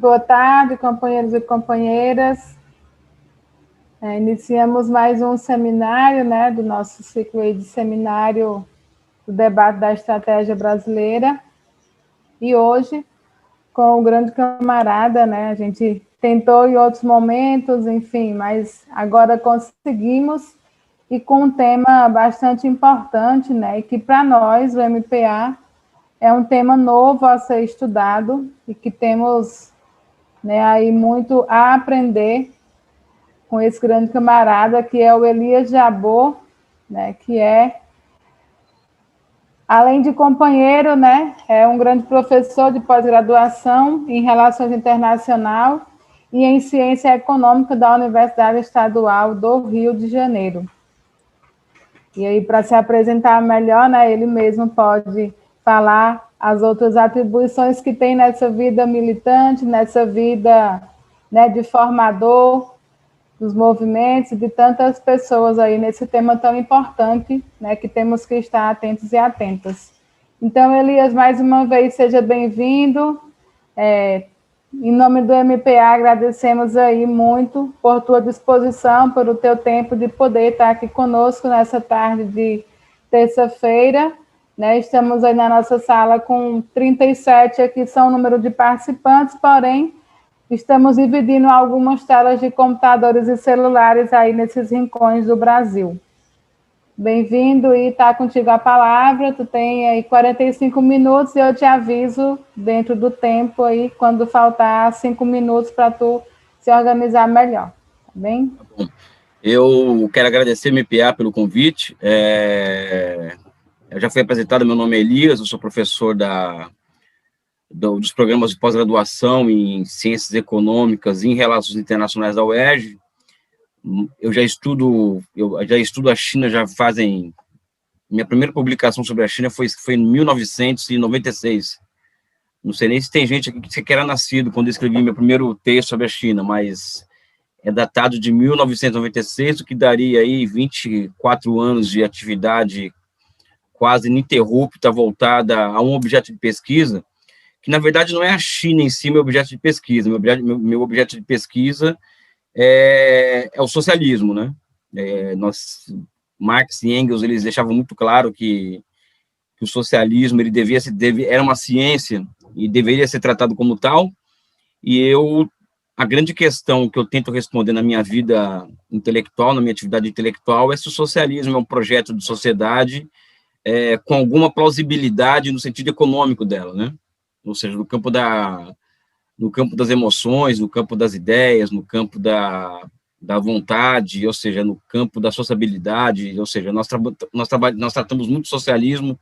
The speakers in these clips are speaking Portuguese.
Boa tarde, companheiros e companheiras. Iniciamos mais um seminário, né, do nosso ciclo aí de seminário do debate da estratégia brasileira. E hoje, com o grande camarada, né, a gente tentou em outros momentos, enfim, mas agora conseguimos, e com um tema bastante importante, né, e que para nós, o MPA, é um tema novo a ser estudado e que temos, né, aí muito a aprender com esse grande camarada, que é o Elias Jabbour, né, que é, além de companheiro, né, é um grande professor de pós-graduação em Relações Internacionais e em Ciência Econômica da Universidade Estadual do Rio de Janeiro. E aí, para se apresentar melhor, né, ele mesmo pode falar as outras atribuições que tem nessa vida militante, nessa vida, né, de formador dos movimentos e de tantas pessoas aí nesse tema tão importante, né, que temos que estar atentos e atentas. Então, Elias, mais uma vez, seja bem-vindo. Em nome do MPA, agradecemos aí muito por tua disposição, pelo teu tempo de poder estar aqui conosco nessa tarde de terça-feira, né? Estamos aí na nossa sala com 37, aqui são o número de participantes, porém, estamos dividindo algumas telas de computadores e celulares aí nesses rincões do Brasil. Bem-vindo, e está contigo a palavra. Tu tem aí 45 minutos e eu te aviso dentro do tempo aí, quando faltar 5 minutos para tu se organizar melhor, tá bem? Tá bom. Eu quero agradecer ao MPA pelo convite. Eu já fui apresentado, meu nome é Elias, eu sou professor dos programas de pós-graduação em Ciências Econômicas e em Relações Internacionais da UERJ. Eu já estudo a China já fazem... Minha primeira publicação sobre a China foi em 1996. Não sei nem se tem gente aqui que sequer era nascido quando eu escrevi meu primeiro texto sobre a China, mas é datado de 1996, o que daria aí 24 anos de atividade quase ininterrupta voltada a um objeto de pesquisa, que na verdade não é a China em si meu objeto de pesquisa. Meu objeto de pesquisa é o socialismo, né? Marx e Engels, eles deixavam muito claro que o socialismo ele era uma ciência e deveria ser tratado como tal. E a grande questão que eu tento responder na minha vida intelectual, na minha atividade intelectual, é se o socialismo é um projeto de sociedade com alguma plausibilidade no sentido econômico dela, né? Ou seja, no campo das emoções, no campo das ideias, no campo da vontade, ou seja, no campo da sociabilidade, ou seja, nós tratamos muito socialismo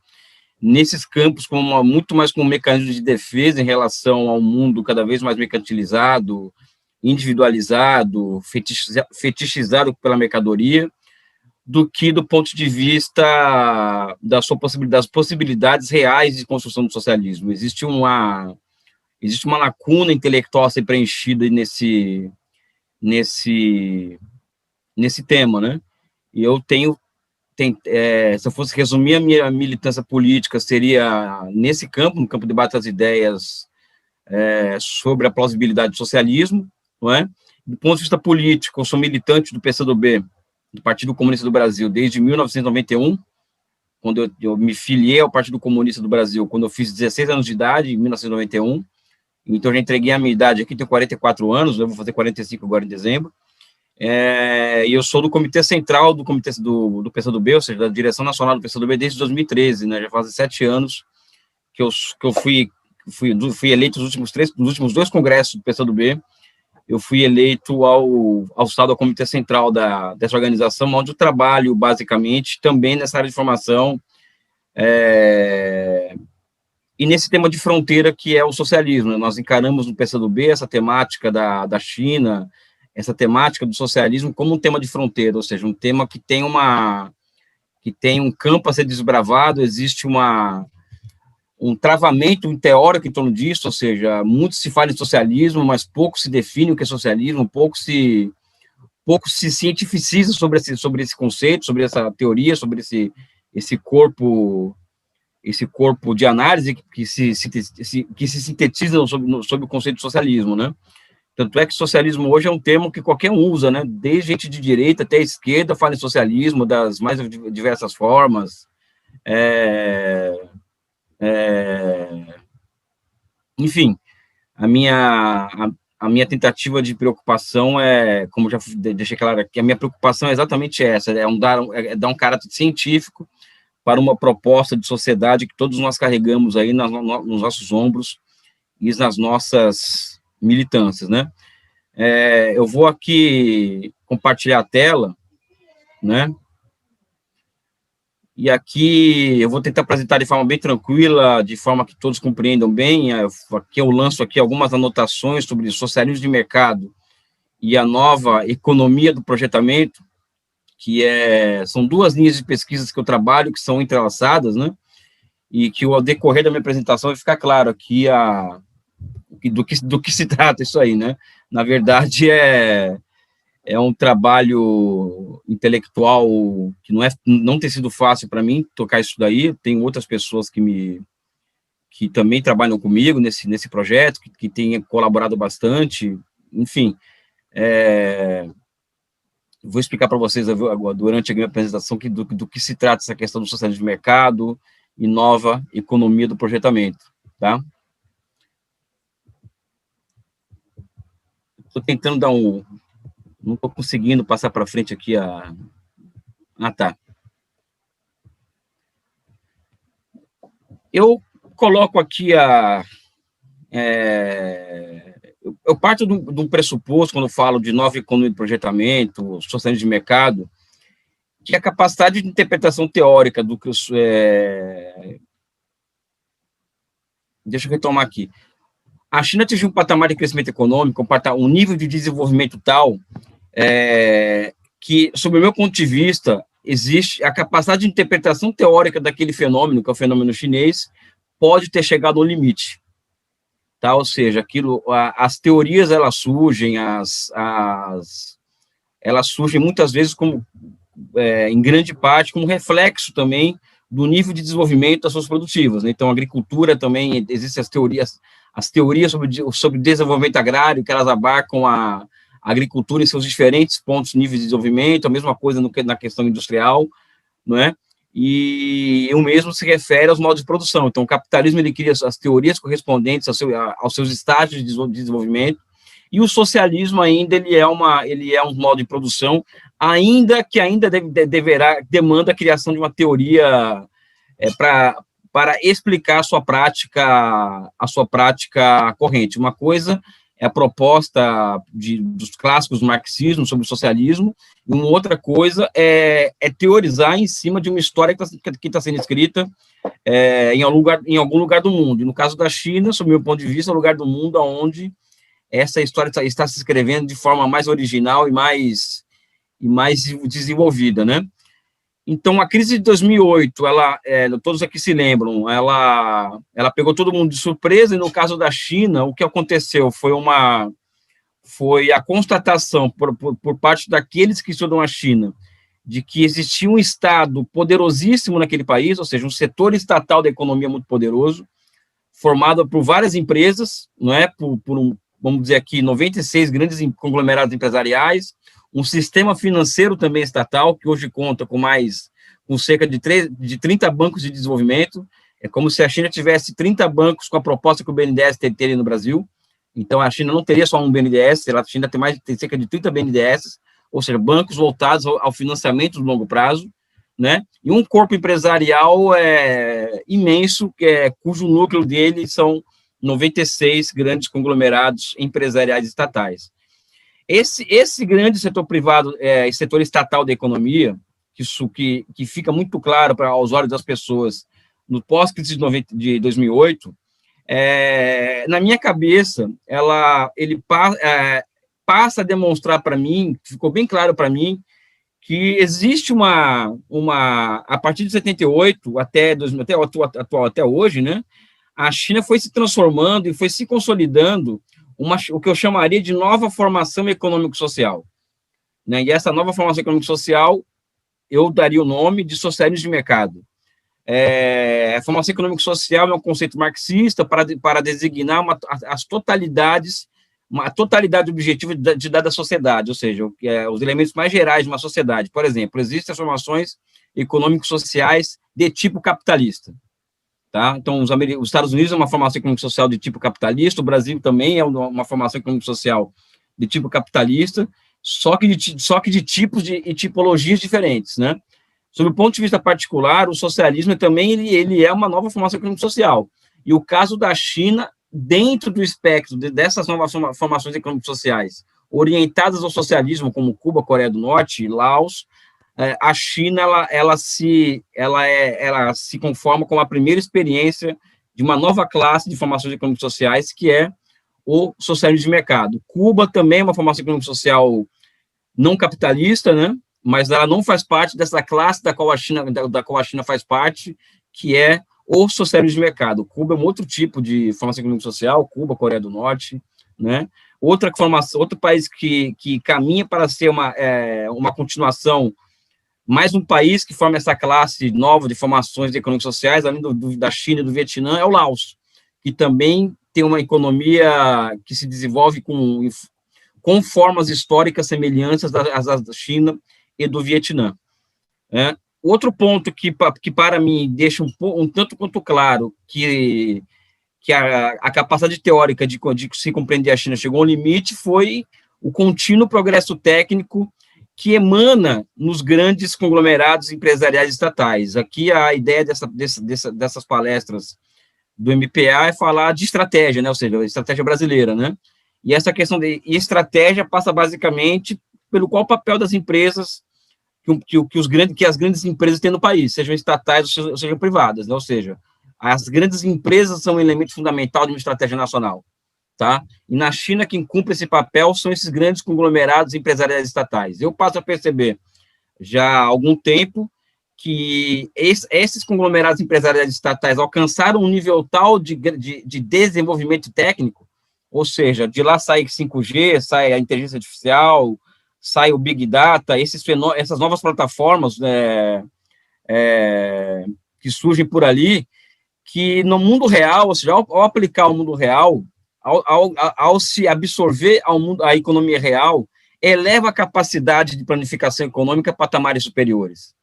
nesses campos muito mais como um mecanismo de defesa em relação ao mundo cada vez mais mercantilizado, individualizado, fetichizado pela mercadoria, do que do ponto de vista das possibilidades reais de construção do socialismo. Existe uma lacuna intelectual a ser preenchida nesse tema, né? E eu se eu fosse resumir a minha militância política, seria nesse campo, no campo de debate das ideias sobre a plausibilidade do socialismo, não é? Do ponto de vista político, eu sou militante do PCdoB, do Partido Comunista do Brasil, desde 1991, quando eu me filiei ao Partido Comunista do Brasil, quando eu fiz 16 anos de idade, em 1991, então eu já entreguei a minha idade aqui, tenho 44 anos, eu vou fazer 45 agora em dezembro, e eu sou do Comitê Central do PCdoB, ou seja, da Direção Nacional do PCdoB desde 2013, né, já faz 7 anos que eu fui eleito nos últimos 2 congressos do PCdoB. Eu fui eleito ao Comitê Central dessa organização, onde eu trabalho, basicamente, também nessa área de formação, e nesse tema de fronteira que é o socialismo. Nós encaramos no PCdoB essa temática da China, essa temática do socialismo como um tema de fronteira, ou seja, um tema que tem um campo a ser desbravado, existe um travamento teórico em torno disso, ou seja, muito se fala em socialismo, mas pouco se define o que é socialismo, pouco se cientificiza sobre esse conceito, sobre essa teoria, sobre esse corpo esse corpo de análise que se sintetiza sob o conceito de socialismo, né? Tanto é que socialismo hoje é um termo que qualquer um usa, né? Desde gente de direita até a esquerda fala em socialismo das mais diversas formas. Enfim, a minha tentativa de preocupação como já deixei claro aqui, a minha preocupação é exatamente essa, dar um caráter científico para uma proposta de sociedade que todos nós carregamos aí nos nossos ombros e nas nossas militâncias, né? Eu vou aqui compartilhar a tela, né? E aqui eu vou tentar apresentar de forma bem tranquila, de forma que todos compreendam bem. Aqui eu lanço aqui algumas anotações sobre socialismo de mercado e a nova economia do projetamento, que são duas linhas de pesquisas que eu trabalho, que são entrelaçadas, né? E que ao decorrer da minha apresentação vai ficar claro aqui do que se trata isso aí, né? Na verdade, é um trabalho intelectual que não tem sido fácil para mim tocar isso daí. Tem outras pessoas que também trabalham comigo nesse projeto, que têm colaborado bastante. Enfim, vou explicar para vocês durante a minha apresentação do que se trata essa questão do socialismo de mercado e nova economia do projetamento, tá? Estou tentando não estou conseguindo passar para frente aqui tá. Eu coloco aqui eu parto de um pressuposto, quando eu falo de nova economia de projetamento, socialismo de mercado, que a capacidade de interpretação teórica do que deixa eu retomar aqui. A China atingiu um patamar de crescimento econômico, um nível de desenvolvimento tal que, sob o meu ponto de vista, existe a capacidade de interpretação teórica daquele fenômeno, que é o fenômeno chinês, pode ter chegado ao limite. Tá? Ou seja, as teorias, elas surgem muitas vezes em grande parte, como reflexo também do nível de desenvolvimento das suas produtivas, né? Então, a agricultura também, existem as teorias sobre desenvolvimento agrário, que elas abarcam a agricultura em seus diferentes pontos, níveis de desenvolvimento, a mesma coisa na questão industrial, não é? E o mesmo se refere aos modos de produção. Então, o capitalismo, ele cria as teorias correspondentes aos seus estágios de desenvolvimento, e o socialismo ainda, ele é um modo de produção, ainda demanda a criação de uma teoria para explicar a sua prática corrente. Uma coisa é a proposta dos clássicos do marxismo sobre o socialismo, e uma outra coisa é teorizar em cima de uma história que está sendo escrita em algum lugar do mundo. E no caso da China, sob o meu ponto de vista, é o lugar do mundo onde essa história está se escrevendo de forma mais original e mais desenvolvida, né? Então, a crise de 2008, todos aqui se lembram, ela pegou todo mundo de surpresa, e no caso da China, o que aconteceu foi a constatação por parte daqueles que estudam a China, de que existia um Estado poderosíssimo naquele país, ou seja, um setor estatal da economia muito poderoso, formado por várias empresas, não é? Vamos dizer aqui, 96 grandes conglomerados empresariais, um sistema financeiro também estatal, que hoje conta com cerca de 30 bancos de desenvolvimento. É como se a China tivesse 30 bancos com a proposta que o BNDES teria no Brasil. Então, a China não teria só um BNDES, a China tem cerca de 30 BNDES, ou seja, bancos voltados ao financiamento de longo prazo, né? E um corpo empresarial imenso, cujo núcleo dele são 96 grandes conglomerados empresariais estatais. Esse grande setor privado, setor estatal da economia, que fica muito claro aos olhos das pessoas no pós-crise de 2008, na minha cabeça, ele passa a demonstrar para mim, ficou bem claro para mim, que existe a partir de 78 até hoje, né, a China foi se transformando e foi se consolidando o que eu chamaria de nova formação econômico-social, né? E essa nova formação econômico-social, eu daria o nome de socialismo de mercado, A formação econômico-social é um conceito marxista para designar as totalidades, uma totalidade objetiva de dada sociedade, ou seja, os elementos mais gerais de uma sociedade. Por exemplo, existem as formações econômico-sociais de tipo capitalista. Tá? Então, os Estados Unidos é uma formação econômico-social de tipo capitalista, o Brasil também é uma formação econômico-social de tipo capitalista, só que de tipos e tipologias diferentes, né? Sob o ponto de vista particular, o socialismo também ele é uma nova formação econômico-social. E o caso da China, dentro do espectro dessas novas formações econômico-sociais, orientadas ao socialismo, como Cuba, Coreia do Norte, Laos, a China ela se conforma com a primeira experiência de uma nova classe de formações econômico-sociais, que é o socialismo de mercado. Cuba também é uma formação econômico-social não capitalista, né? Mas ela não faz parte dessa classe da qual a China faz parte, que é o socialismo de mercado. Cuba é um outro tipo de formação econômico-social, Cuba, Coreia do Norte, né? Outro país que caminha para ser uma continuação, mais um país que forma essa classe nova de formações econômicas sociais, além da China e do Vietnã, é o Laos, que também tem uma economia que se desenvolve com formas históricas semelhantes às da China e do Vietnã. Outro ponto que para mim deixa um tanto quanto claro que a capacidade teórica de se compreender a China chegou ao limite foi o contínuo progresso técnico que emana nos grandes conglomerados empresariais estatais. Aqui a ideia dessas palestras do MPA é falar de estratégia, né? Ou seja, estratégia brasileira, né? E essa questão de estratégia passa basicamente pelo qual o papel das empresas que as grandes empresas têm no país, sejam estatais ou sejam privadas, né? Ou seja, as grandes empresas são um elemento fundamental de uma estratégia nacional, tá? E na China, quem cumpre esse papel são esses grandes conglomerados empresariais estatais. Eu passo a perceber, já há algum tempo, que esses conglomerados empresariais estatais alcançaram um nível tal de desenvolvimento técnico, ou seja, de lá sai 5G, sai a inteligência artificial, sai o Big Data, essas novas plataformas que surgem por ali, que no mundo real, ou seja, ao aplicar ao mundo real, ao se absorver à economia real, eleva a capacidade de planificação econômica a patamares superiores.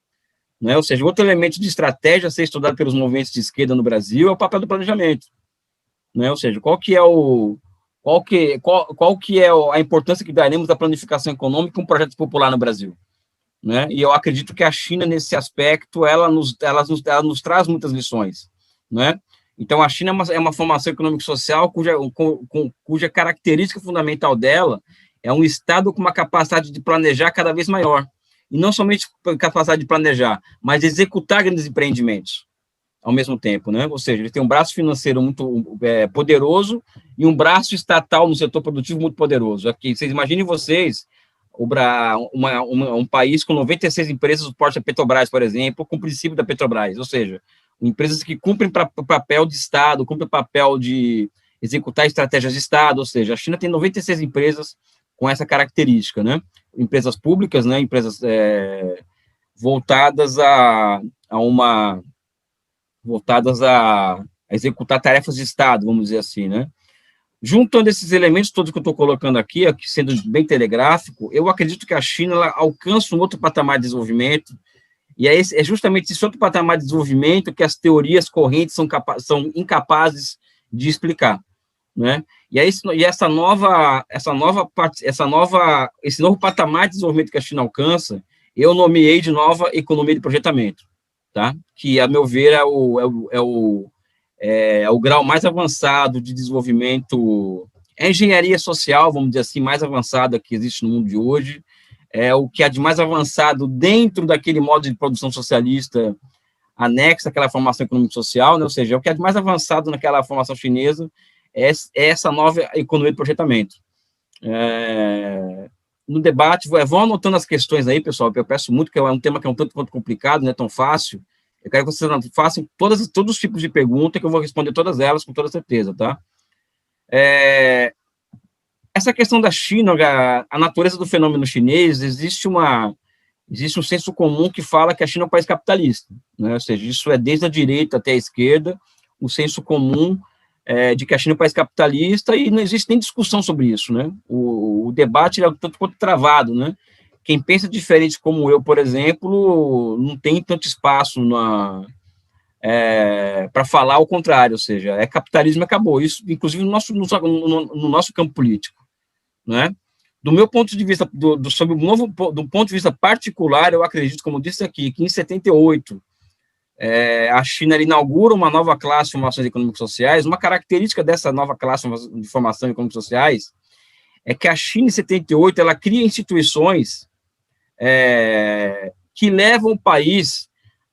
Né? Ou seja, outro elemento de estratégia a ser estudado pelos movimentos de esquerda no Brasil é o papel do planejamento. Né? Ou seja, qual que é a importância que daremos da planificação econômica com um projeto popular no Brasil? Né? E eu acredito que a China, nesse aspecto, ela nos traz muitas lições. Né? Então, a China é uma formação econômico-social cuja característica fundamental dela é um Estado com uma capacidade de planejar cada vez maior. E não somente capacidade de planejar, mas de executar grandes empreendimentos ao mesmo tempo, né? Ou seja, ele tem um braço financeiro muito poderoso e um braço estatal no setor produtivo muito poderoso. Aqui, vocês imaginem um país com 96 empresas do porte da Petrobras, por exemplo, com o princípio da Petrobras, ou seja, empresas que cumprem papel de Estado, cumprem papel de executar estratégias de Estado, ou seja, a China tem 96 empresas com essa característica, né? Empresas públicas, né? Empresas voltadas a executar tarefas de Estado, vamos dizer assim, né? Juntando esses elementos todos que eu estou colocando aqui, sendo bem telegráfico, eu acredito que a China alcança um outro patamar de desenvolvimento, e é justamente esse outro patamar de desenvolvimento que as teorias correntes são incapazes de explicar, né? Esse novo patamar de desenvolvimento que a China alcança, eu nomeei de nova economia de projetamento, tá? Que, a meu ver, é o grau mais avançado de desenvolvimento, engenharia social, vamos dizer assim, mais avançada que existe no mundo de hoje, é o que é de mais avançado dentro daquele modo de produção socialista anexo àquela formação econômico-social, né? Ou seja, o que é de mais avançado naquela formação chinesa é essa nova economia de projetamento. No debate, vão anotando as questões aí, pessoal, que eu peço muito, que é um tema que é um tanto quanto complicado, não é tão fácil. Eu quero que vocês façam todos os tipos de perguntas, que eu vou responder todas elas com toda certeza, tá? Essa questão da China, a natureza do fenômeno chinês, existe uma existe um senso comum que fala que a China é um país capitalista, né? Ou seja, isso é desde a direita até a esquerda, o senso comum de que a China é um país capitalista, e não existe nem discussão sobre isso, né? O debate é tanto quanto travado, né? Quem pensa diferente como eu, por exemplo, não tem tanto espaço para falar o contrário, ou seja, é capitalismo e acabou. Isso, inclusive, no nosso campo político, né? Do meu ponto de vista, sobre do ponto de vista particular, eu acredito, como disse aqui, que em 78, a China inaugura uma nova classe de formações econômicas sociais. Uma característica dessa nova classe de formação econômicas sociais é que a China, em 78, ela cria instituições que levam o país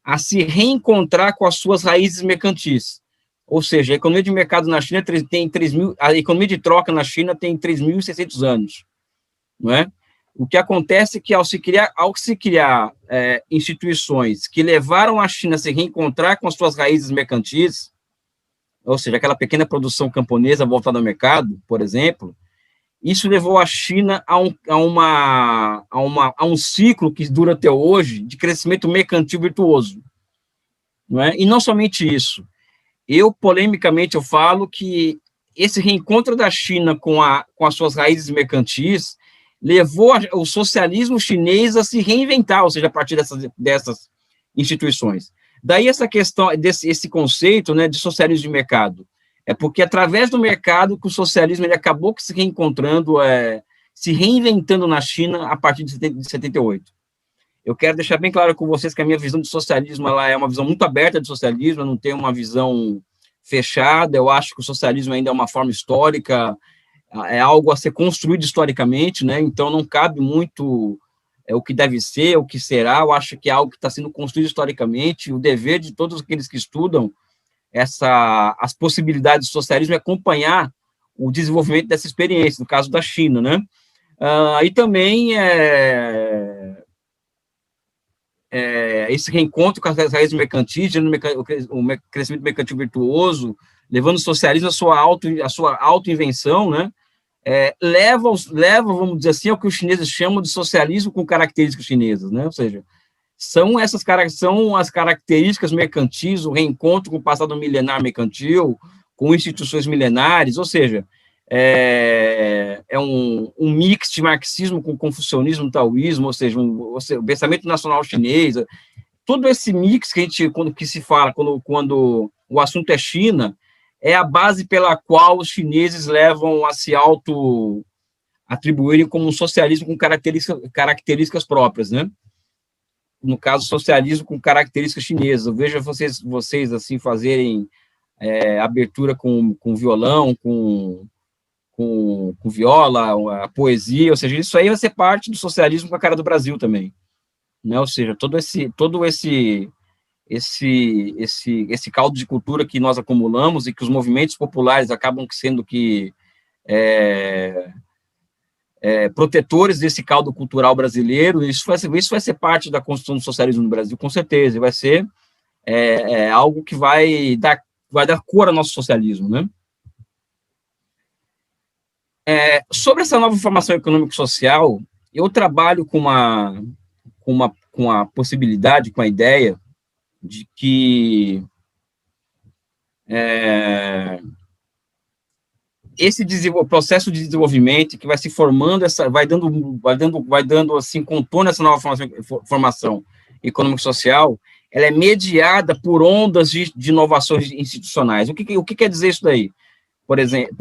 a se reencontrar com as suas raízes mercantis. Ou seja, a economia de mercado na China tem 3.000, a economia de troca na China tem 3.600 anos, não é? O que acontece é que, ao se criar instituições que levaram a China a se reencontrar com as suas raízes mercantis, ou seja, aquela pequena produção camponesa voltada ao mercado, por exemplo, isso levou a China a um ciclo que dura até hoje de crescimento mercantil virtuoso, não é? E não somente isso. Polemicamente, eu falo que esse reencontro da China com as suas raízes mercantis levou o socialismo chinês a se reinventar, ou seja, a partir dessas instituições. Daí essa questão, esse conceito, né, de socialismo de mercado. É porque, através do mercado, que o socialismo ele acabou se reencontrando, se reinventando na China a partir de 78. Eu quero deixar bem claro com vocês que a minha visão de socialismo ela é uma visão muito aberta de socialismo, eu não tenho uma visão fechada. Eu acho que o socialismo ainda é uma forma histórica, é algo a ser construído historicamente, né? Então não cabe muito o que deve ser, o que será. Eu acho que é algo que está sendo construído historicamente. O dever de todos aqueles que estudam as possibilidades do socialismo é acompanhar o desenvolvimento dessa experiência, no caso da China, né? E também esse reencontro com as raízes mercantis, o crescimento mercantil virtuoso, levando o socialismo à sua auto-invenção, né? Leva, vamos dizer assim, ao que os chineses chamam de socialismo com características chinesas, né? Ou seja, são as características mercantis, o reencontro com o passado milenar mercantil, com instituições milenares, ou seja, um mix de marxismo com confucionismo, taoísmo, ou seja, o pensamento nacional chinês, todo esse mix que se fala quando o assunto é China, é a base pela qual os chineses levam a se auto-atribuírem como um socialismo com características próprias, né? No caso, socialismo com características chinesas. Eu vejo vocês assim, fazerem abertura com violão, com viola, a poesia, ou seja, isso aí vai ser parte do socialismo com a cara do Brasil também, né? Ou seja, todo esse caldo de cultura que nós acumulamos e que os movimentos populares acabam sendo protetores desse caldo cultural brasileiro. Isso vai ser parte da construção do socialismo no Brasil, com certeza, e vai ser algo que vai dar cor ao nosso socialismo, né? Sobre essa nova formação econômico-social, eu trabalho com a possibilidade, com a ideia de que esse processo de desenvolvimento que vai se formando, vai dando assim contorno a essa nova formação econômico-social, ela é mediada por ondas de inovações institucionais. O que quer dizer isso daí? Por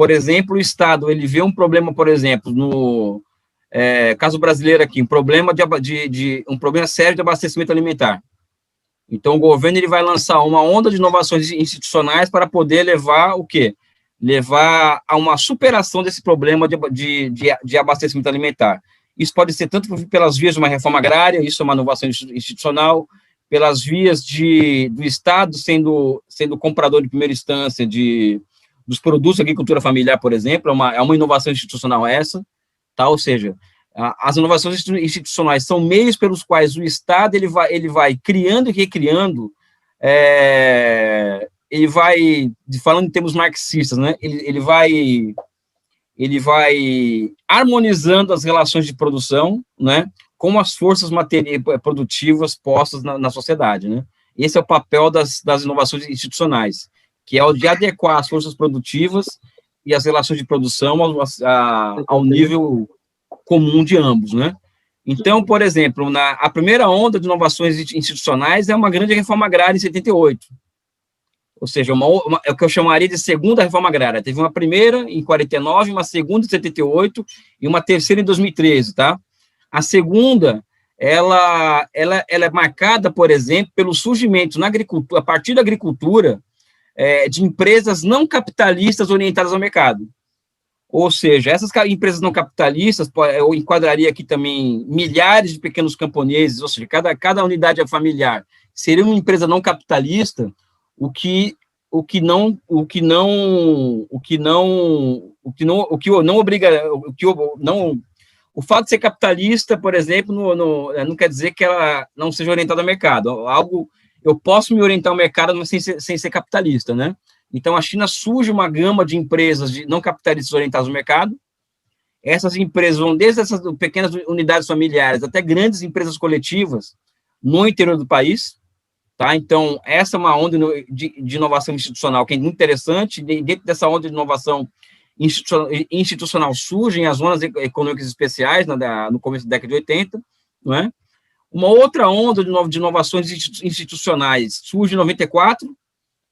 exemplo, o Estado, ele vê um problema, por exemplo, no caso brasileiro aqui, um problema sério de abastecimento alimentar. Então, o governo ele vai lançar uma onda de inovações institucionais para poder levar o quê? Levar a uma superação desse problema de abastecimento alimentar. Isso pode ser tanto pelas vias de uma reforma agrária, isso é uma inovação institucional, pelas vias do Estado sendo comprador de primeira instância dos produtos da agricultura familiar, por exemplo, é uma inovação institucional essa, tá? Ou seja, as inovações institucionais são meios pelos quais o Estado ele vai criando e recriando, ele vai, falando em termos marxistas, né, ele vai harmonizando as relações de produção, né, com as forças produtivas postas na sociedade, né? Esse é o papel das inovações institucionais, que é o de adequar as forças produtivas e as relações de produção ao nível comum de ambos, né? Então, por exemplo, a primeira onda de inovações institucionais é uma grande reforma agrária em 78, ou seja, é o que eu chamaria de segunda reforma agrária. Teve uma primeira em 49, uma segunda em 78 e uma terceira em 2013, tá? A segunda, ela é marcada, por exemplo, pelo surgimento na agricultura, a partir da agricultura, de empresas não capitalistas orientadas ao mercado. Ou seja, essas empresas não capitalistas, eu enquadraria aqui também milhares de pequenos camponeses, ou seja, cada unidade familiar seria uma empresa não capitalista, o fato de ser capitalista, por exemplo, não quer dizer que ela não seja orientada ao mercado. Eu posso me orientar ao mercado, mas sem ser capitalista, né? Então, a China surge uma gama de empresas não capitalistas orientadas ao mercado. Essas empresas vão desde essas pequenas unidades familiares até grandes empresas coletivas no interior do país, tá? Então, essa é uma onda de inovação institucional que é muito interessante. Dentro dessa onda de inovação institucional surgem as zonas econômicas especiais no começo da década de 80, não é? Uma outra onda de inovações institucionais surge em 94,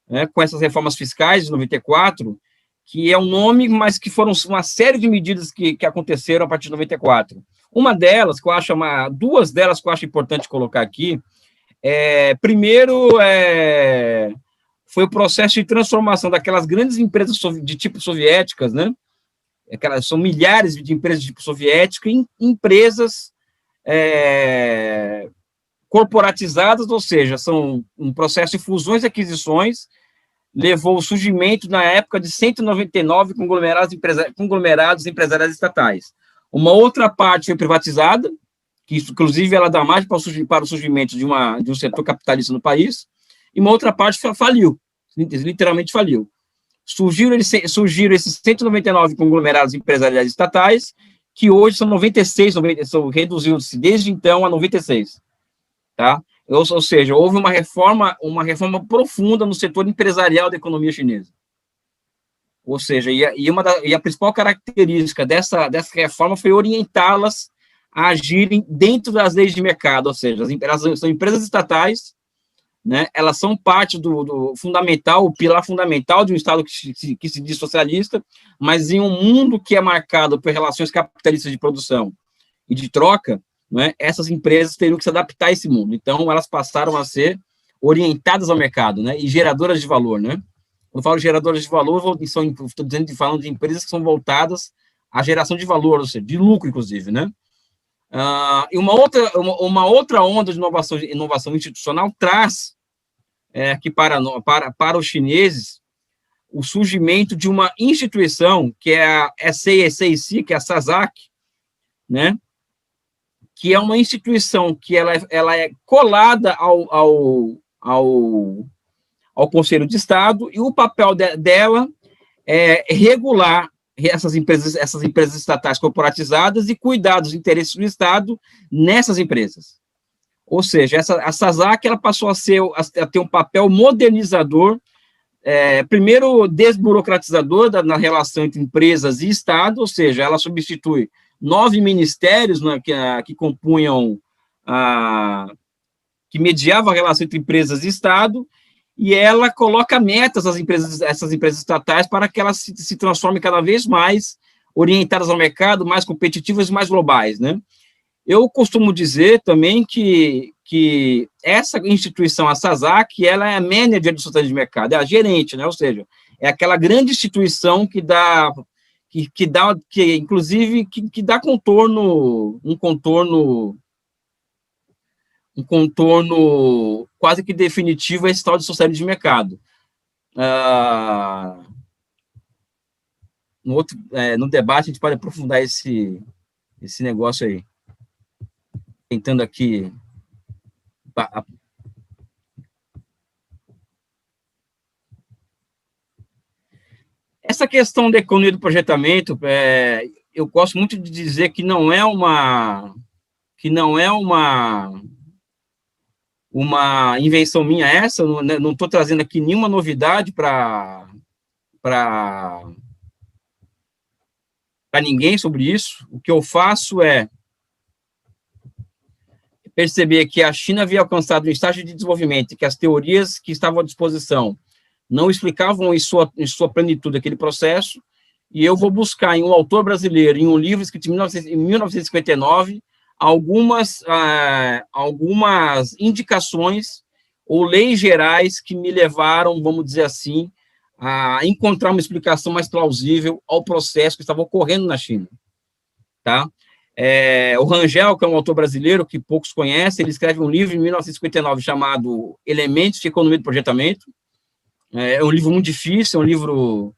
né, com essas reformas fiscais de 94, que é um nome, mas que foram uma série de medidas que aconteceram a partir de 94. Duas delas que eu acho importante colocar aqui, primeiro, foi o processo de transformação daquelas grandes empresas de tipo soviéticas, né? São milhares de empresas de tipo soviético em empresas corporatizadas, ou seja, são um processo de fusões e aquisições, levou ao surgimento, na época, de 199 conglomerados empresariais estatais. Uma outra parte foi privatizada, que inclusive ela dá mais para o surgimento de um setor capitalista no país, e uma outra parte literalmente faliu. Surgiram esses 199 conglomerados empresariais estatais, que hoje são 96, reduziu-se desde então a 96, tá? Ou seja, houve uma reforma profunda no setor empresarial da economia chinesa. Ou seja, a principal característica dessa reforma foi orientá-las a agirem dentro das leis de mercado, ou seja, elas são empresas estatais, né? Elas são parte do pilar fundamental de um Estado que se diz socialista, mas em um mundo que é marcado por relações capitalistas de produção e de troca, né, essas empresas teriam que se adaptar a esse mundo. Então, elas passaram a ser orientadas ao mercado, né, e geradoras de valor, né? Quando eu falo geradoras de valor, estou falando de empresas que são voltadas à geração de valor, ou seja, de lucro, inclusive, né? E uma outra onda de inovação institucional traz que para os chineses o surgimento de uma instituição que é a SASAC, que é a SASAC, né? Que é uma instituição que ela é colada ao Conselho de Estado, e o papel dela é regular essas empresas estatais corporatizadas e cuidar dos interesses do Estado nessas empresas. Ou seja, a SASAC ela passou a ter um papel modernizador, primeiro desburocratizador na relação entre empresas e Estado, ou seja, ela substitui 9 ministérios, né, que compunham, que mediavam a relação entre empresas e Estado, e ela coloca metas às essas empresas estatais para que elas se transformem cada vez mais orientadas ao mercado, mais competitivas e mais globais, né? Eu costumo dizer também que essa instituição, a SASAC, ela é a manager do setor de mercado, é a gerente, né? Ou seja, é aquela grande instituição que dá um contorno quase que definitivo a esse tal de socialismo de mercado. No debate, a gente pode aprofundar esse negócio aí. Tentando aqui... Essa questão da economia do projetamento, eu gosto muito de dizer que não é que não é uma invenção minha essa, não estou trazendo aqui nenhuma novidade para ninguém sobre isso. O que eu faço é perceber que a China havia alcançado um estágio de desenvolvimento, que as teorias que estavam à disposição não explicavam em sua plenitude aquele processo, e eu vou buscar em um autor brasileiro, em um livro escrito em 1959, algumas indicações ou leis gerais que me levaram, vamos dizer assim, a encontrar uma explicação mais plausível ao processo que estava ocorrendo na China, tá? O Rangel, que é um autor brasileiro que poucos conhecem, ele escreve um livro em 1959 chamado Elementos de Economia do Projetamento. É um livro muito difícil, é um livro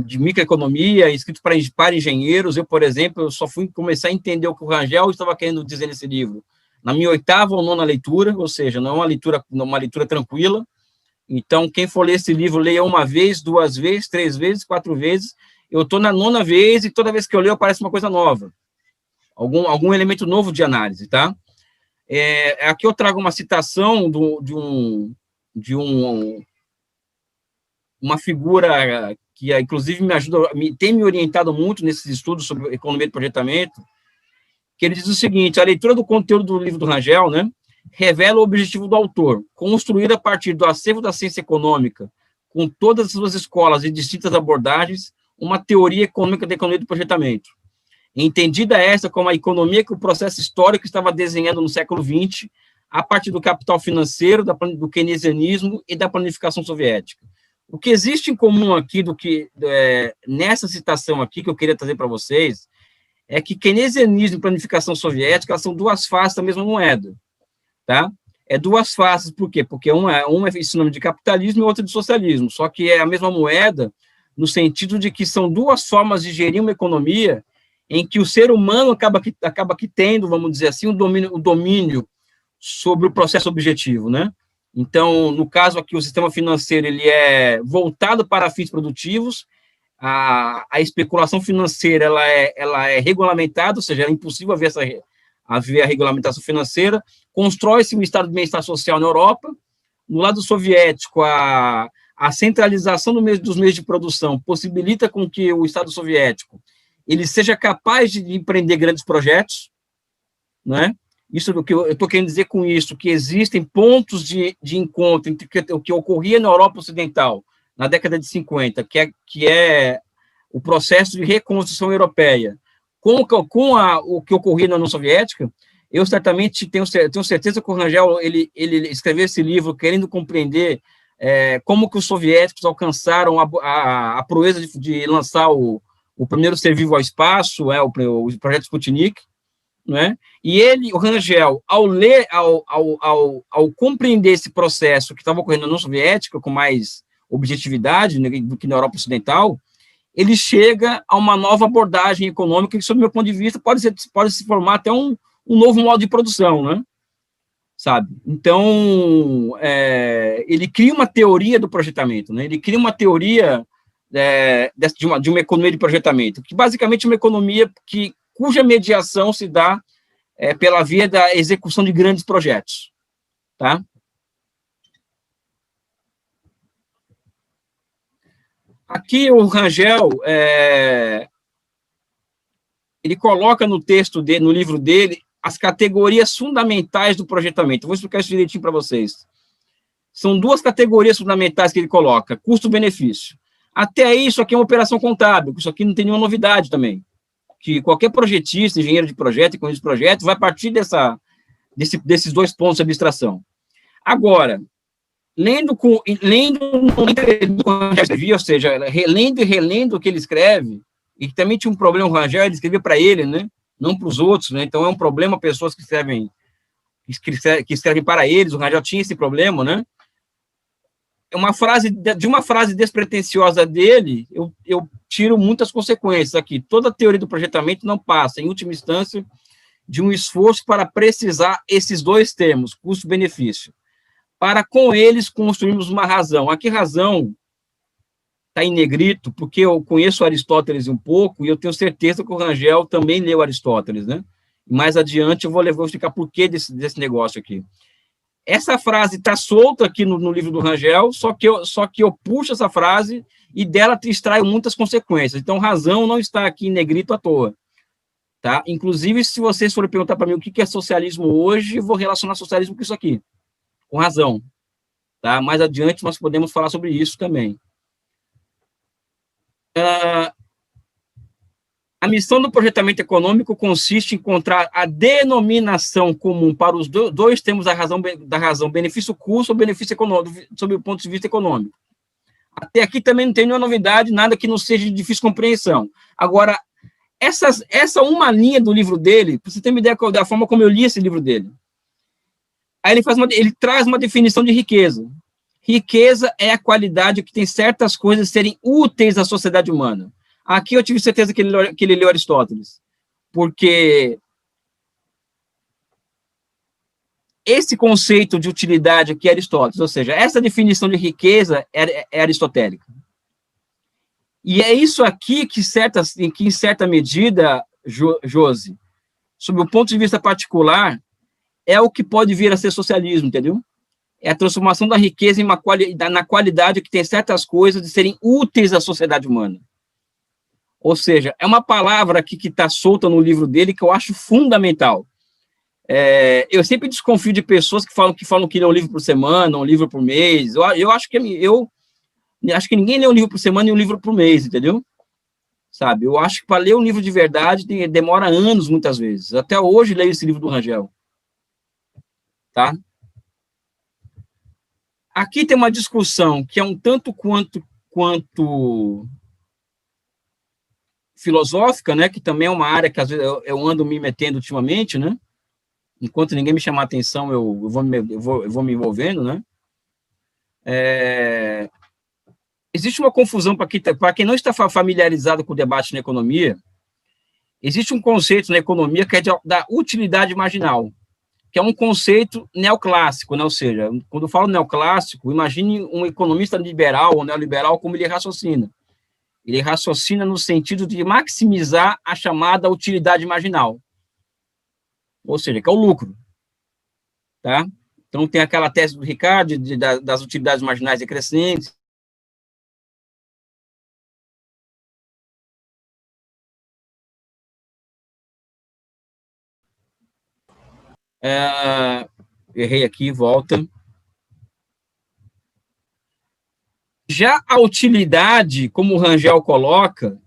de microeconomia, escrito para engenheiros. Eu, por exemplo, eu só fui começar a entender o que o Rangel estava querendo dizer nesse livro na minha 8ª ou 9ª leitura, ou seja, não é uma leitura tranquila. Então, quem for ler esse livro, leia uma vez, 2 vezes, 3 vezes, 4 vezes. Eu estou na 9ª vez e toda vez que eu leio aparece uma coisa nova. Algum elemento novo de análise, tá? Aqui eu trago uma citação de uma figura que, inclusive, tem me orientado muito nesses estudos sobre economia de projetamento, que ele diz o seguinte: a leitura do conteúdo do livro do Rangel, né, revela o objetivo do autor, construir a partir do acervo da ciência econômica, com todas as suas escolas e distintas abordagens, uma teoria econômica da economia do projetamento. Entendida essa como a economia que o processo histórico estava desenhando no século XX, a partir do capital financeiro, do keynesianismo e da planificação soviética. O que existe em comum aqui, nessa citação aqui, que eu queria trazer para vocês, é que keynesianismo e planificação soviética são 2 faces da mesma moeda, tá? 2 faces, por quê? Porque uma é sinônimo de capitalismo e outra de socialismo, só que é a mesma moeda no sentido de que são 2 formas de gerir uma economia em que o ser humano acaba que tendo, vamos dizer assim, o domínio sobre o processo objetivo, né? Então, no caso aqui, o sistema financeiro ele é voltado para fins produtivos, a especulação financeira ela é regulamentada, ou seja, é impossível haver a regulamentação financeira, constrói-se um estado de bem-estar social na Europa. No lado soviético, a centralização dos meios de produção possibilita com que o Estado soviético ele seja capaz de empreender grandes projetos, né? Isso do que eu estou querendo dizer com isso, que existem pontos de encontro entre o que ocorria na Europa Ocidental na década de 50, que é o processo de reconstrução europeia, com o que ocorria na União Soviética. Eu certamente tenho certeza que o Rangel ele escreveu esse livro querendo compreender como que os soviéticos alcançaram a proeza de lançar o primeiro ser vivo ao espaço, o projeto Sputnik, né? E o Rangel, ao compreender esse processo que estava ocorrendo na União Soviética com mais objetividade, né, do que na Europa Ocidental, ele chega a uma nova abordagem econômica que, sob o meu ponto de vista, pode se formar até um novo modo de produção, né? Sabe? Então, ele cria uma teoria do projetamento, né? Ele cria uma teoria de uma economia de projetamento, que basicamente é uma economia cuja mediação se dá pela via da execução de grandes projetos, tá? Aqui o Rangel, ele coloca no texto dele, no livro dele, as categorias fundamentais do projetamento. Eu vou explicar isso direitinho para vocês. São 2 categorias fundamentais que ele coloca: custo-benefício. Até aí, isso aqui é uma operação contábil, isso aqui não tem nenhuma novidade também. Que qualquer projetista, engenheiro de projeto, economista de projeto, vai partir desses 2 pontos de abstração. Agora, lendo ou seja, relendo e relendo o que ele escreve, e que também tinha um problema o Rangel, ele escrevia para ele, né? Não para os outros, né? Então é um problema pessoas que escrevem para eles. O Rangel tinha esse problema, né? De uma frase despretensiosa dele, eu tiro muitas consequências aqui. Toda a teoria do projetamento não passa, em última instância, de um esforço para precisar esses 2 termos, custo-benefício, para com eles construirmos uma razão. Aqui razão está em negrito, porque eu conheço Aristóteles um pouco, e eu tenho certeza que o Rangel também leu Aristóteles, né? Mais adiante eu vou explicar por que desse negócio aqui. Essa frase está solta aqui no livro do Rangel, só que eu puxo essa frase e dela extraio muitas consequências. Então, razão não está aqui em negrito à toa. Tá? Inclusive, se vocês forem perguntar para mim o que é socialismo hoje, eu vou relacionar socialismo com isso aqui, com razão. Tá? Mais adiante, nós podemos falar sobre isso também. A missão do projetamento econômico consiste em encontrar a denominação comum para os dois termos da razão benefício-custo ou benefício econômico, sob o ponto de vista econômico. Até aqui também não tem nenhuma novidade, nada que não seja de difícil compreensão. Agora, essa uma linha do livro dele, para você ter uma ideia da forma como eu li esse livro dele. Aí ele traz uma definição de riqueza. Riqueza é a qualidade que tem certas coisas serem úteis à sociedade humana. Aqui eu tive certeza que ele leu Aristóteles, porque esse conceito de utilidade aqui é Aristóteles, ou seja, essa definição de riqueza é aristotélica. E é isso aqui que, em certa medida, Josi, sob o ponto de vista particular, é o que pode vir a ser socialismo, entendeu? É a transformação da riqueza na qualidade que tem certas coisas de serem úteis à sociedade humana. Ou seja, é uma palavra aqui que está solta no livro dele que eu acho fundamental. Eu sempre desconfio de pessoas que falam que lê um livro por semana, um livro por mês. Eu acho que ninguém lê um livro por semana e um livro por mês, entendeu? Sabe? Eu acho que para ler um livro de verdade demora anos, muitas vezes. Até hoje leio esse livro do Rangel. Tá? Aqui tem uma discussão que é um tanto quanto filosófica, né, que também é uma área que às vezes eu ando me metendo ultimamente, né, enquanto ninguém me chamar a atenção, eu vou me envolvendo, né. Existe uma confusão para quem não está familiarizado com o debate na economia. Existe um conceito na economia que é da utilidade marginal, que é um conceito neoclássico, né, ou seja, quando eu falo neoclássico, imagine um economista liberal ou neoliberal como ele raciocina. Ele raciocina no sentido de maximizar a chamada utilidade marginal, ou seja, que é o lucro. Tá? Então, tem aquela tese do Ricardo das utilidades marginais decrescentes. Errei aqui, volta. Já a utilidade, como o Rangel coloca,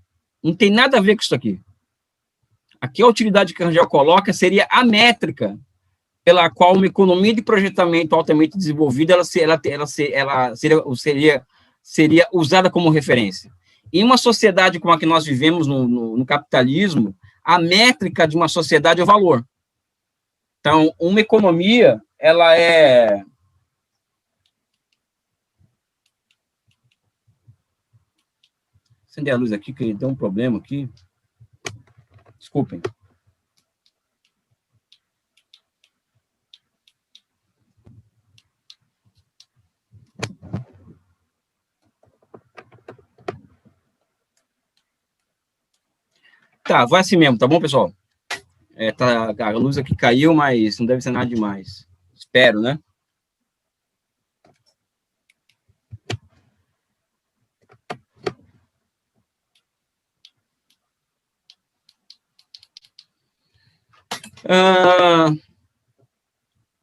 não tem nada a ver com isso aqui. Aqui a utilidade que o Rangel coloca seria a métrica pela qual uma economia de projetamento altamente desenvolvida seria usada como referência. Em uma sociedade como a que nós vivemos no capitalismo, a métrica de uma sociedade é o valor. Então, uma economia, ela é... Acender a luz aqui, que deu um problema aqui. Desculpem. Tá, vai assim mesmo, tá bom, pessoal? A luz aqui caiu, mas não deve ser nada demais. Espero, né?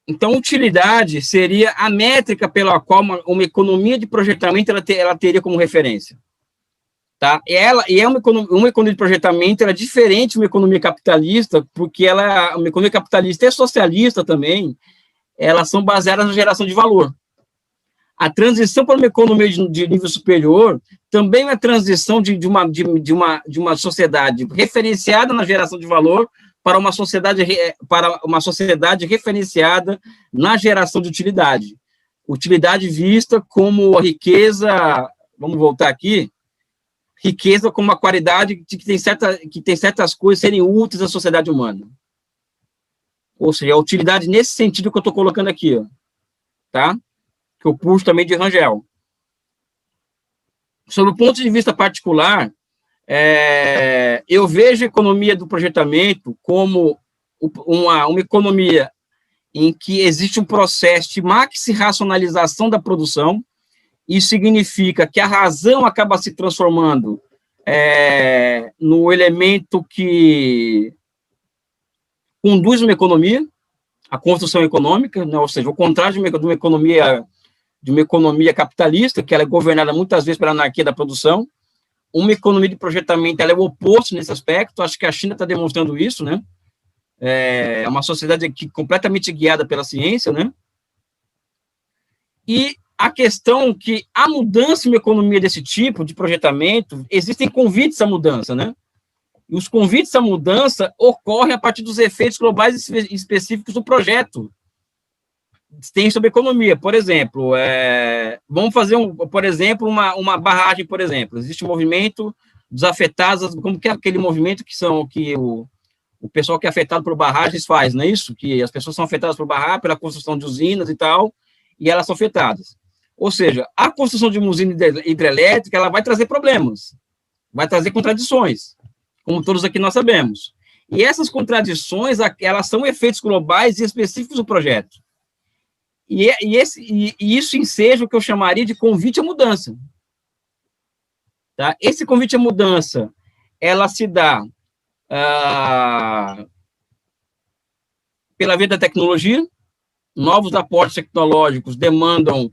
Então, utilidade seria a métrica pela qual uma economia de projetamento ela teria como referência. Tá? E uma economia de projetamento ela é diferente de uma economia capitalista, porque uma economia capitalista é socialista também, elas são baseadas na geração de valor. A transição para uma economia de nível superior também é a transição de uma sociedade referenciada na geração de valor para uma sociedade referenciada na geração de utilidade. Utilidade vista como a riqueza, vamos voltar aqui, riqueza como uma qualidade que tem certas coisas serem úteis à sociedade humana. Ou seja, a utilidade nesse sentido que eu estou colocando aqui, ó, tá? Que eu puxo também de Rangel. Sobre o ponto de vista particular, eu vejo a economia do projetamento como uma economia em que existe um processo de maxi-racionalização da produção. Isso significa que a razão acaba se transformando no elemento que conduz uma economia, a construção econômica, né? Ou seja, o contrário de uma economia capitalista, que ela é governada muitas vezes pela anarquia da produção. Uma economia de projetamento, ela é o oposto nesse aspecto. Acho que a China está demonstrando isso, né? É uma sociedade aqui completamente guiada pela ciência, né? E a questão que a mudança em uma economia desse tipo, de projetamento, existem convites à mudança, né? E os convites à mudança ocorrem a partir dos efeitos globais específicos do projeto tem sobre a economia. Por exemplo, vamos fazer, por exemplo, uma barragem, por exemplo. Existe um movimento dos afetados, como que é aquele movimento que o pessoal que é afetado por barragens faz, não é isso? Que as pessoas são afetadas por barragem, pela construção de usinas e tal, e elas são afetadas. Ou seja, a construção de uma usina hidrelétrica, ela vai trazer problemas, vai trazer contradições, como todos aqui nós sabemos. E essas contradições, elas são efeitos globais e específicos do projeto. E isso enseja o que eu chamaria de convite à mudança. Tá? Esse convite à mudança, ela se dá pela via da tecnologia. Novos aportes tecnológicos demandam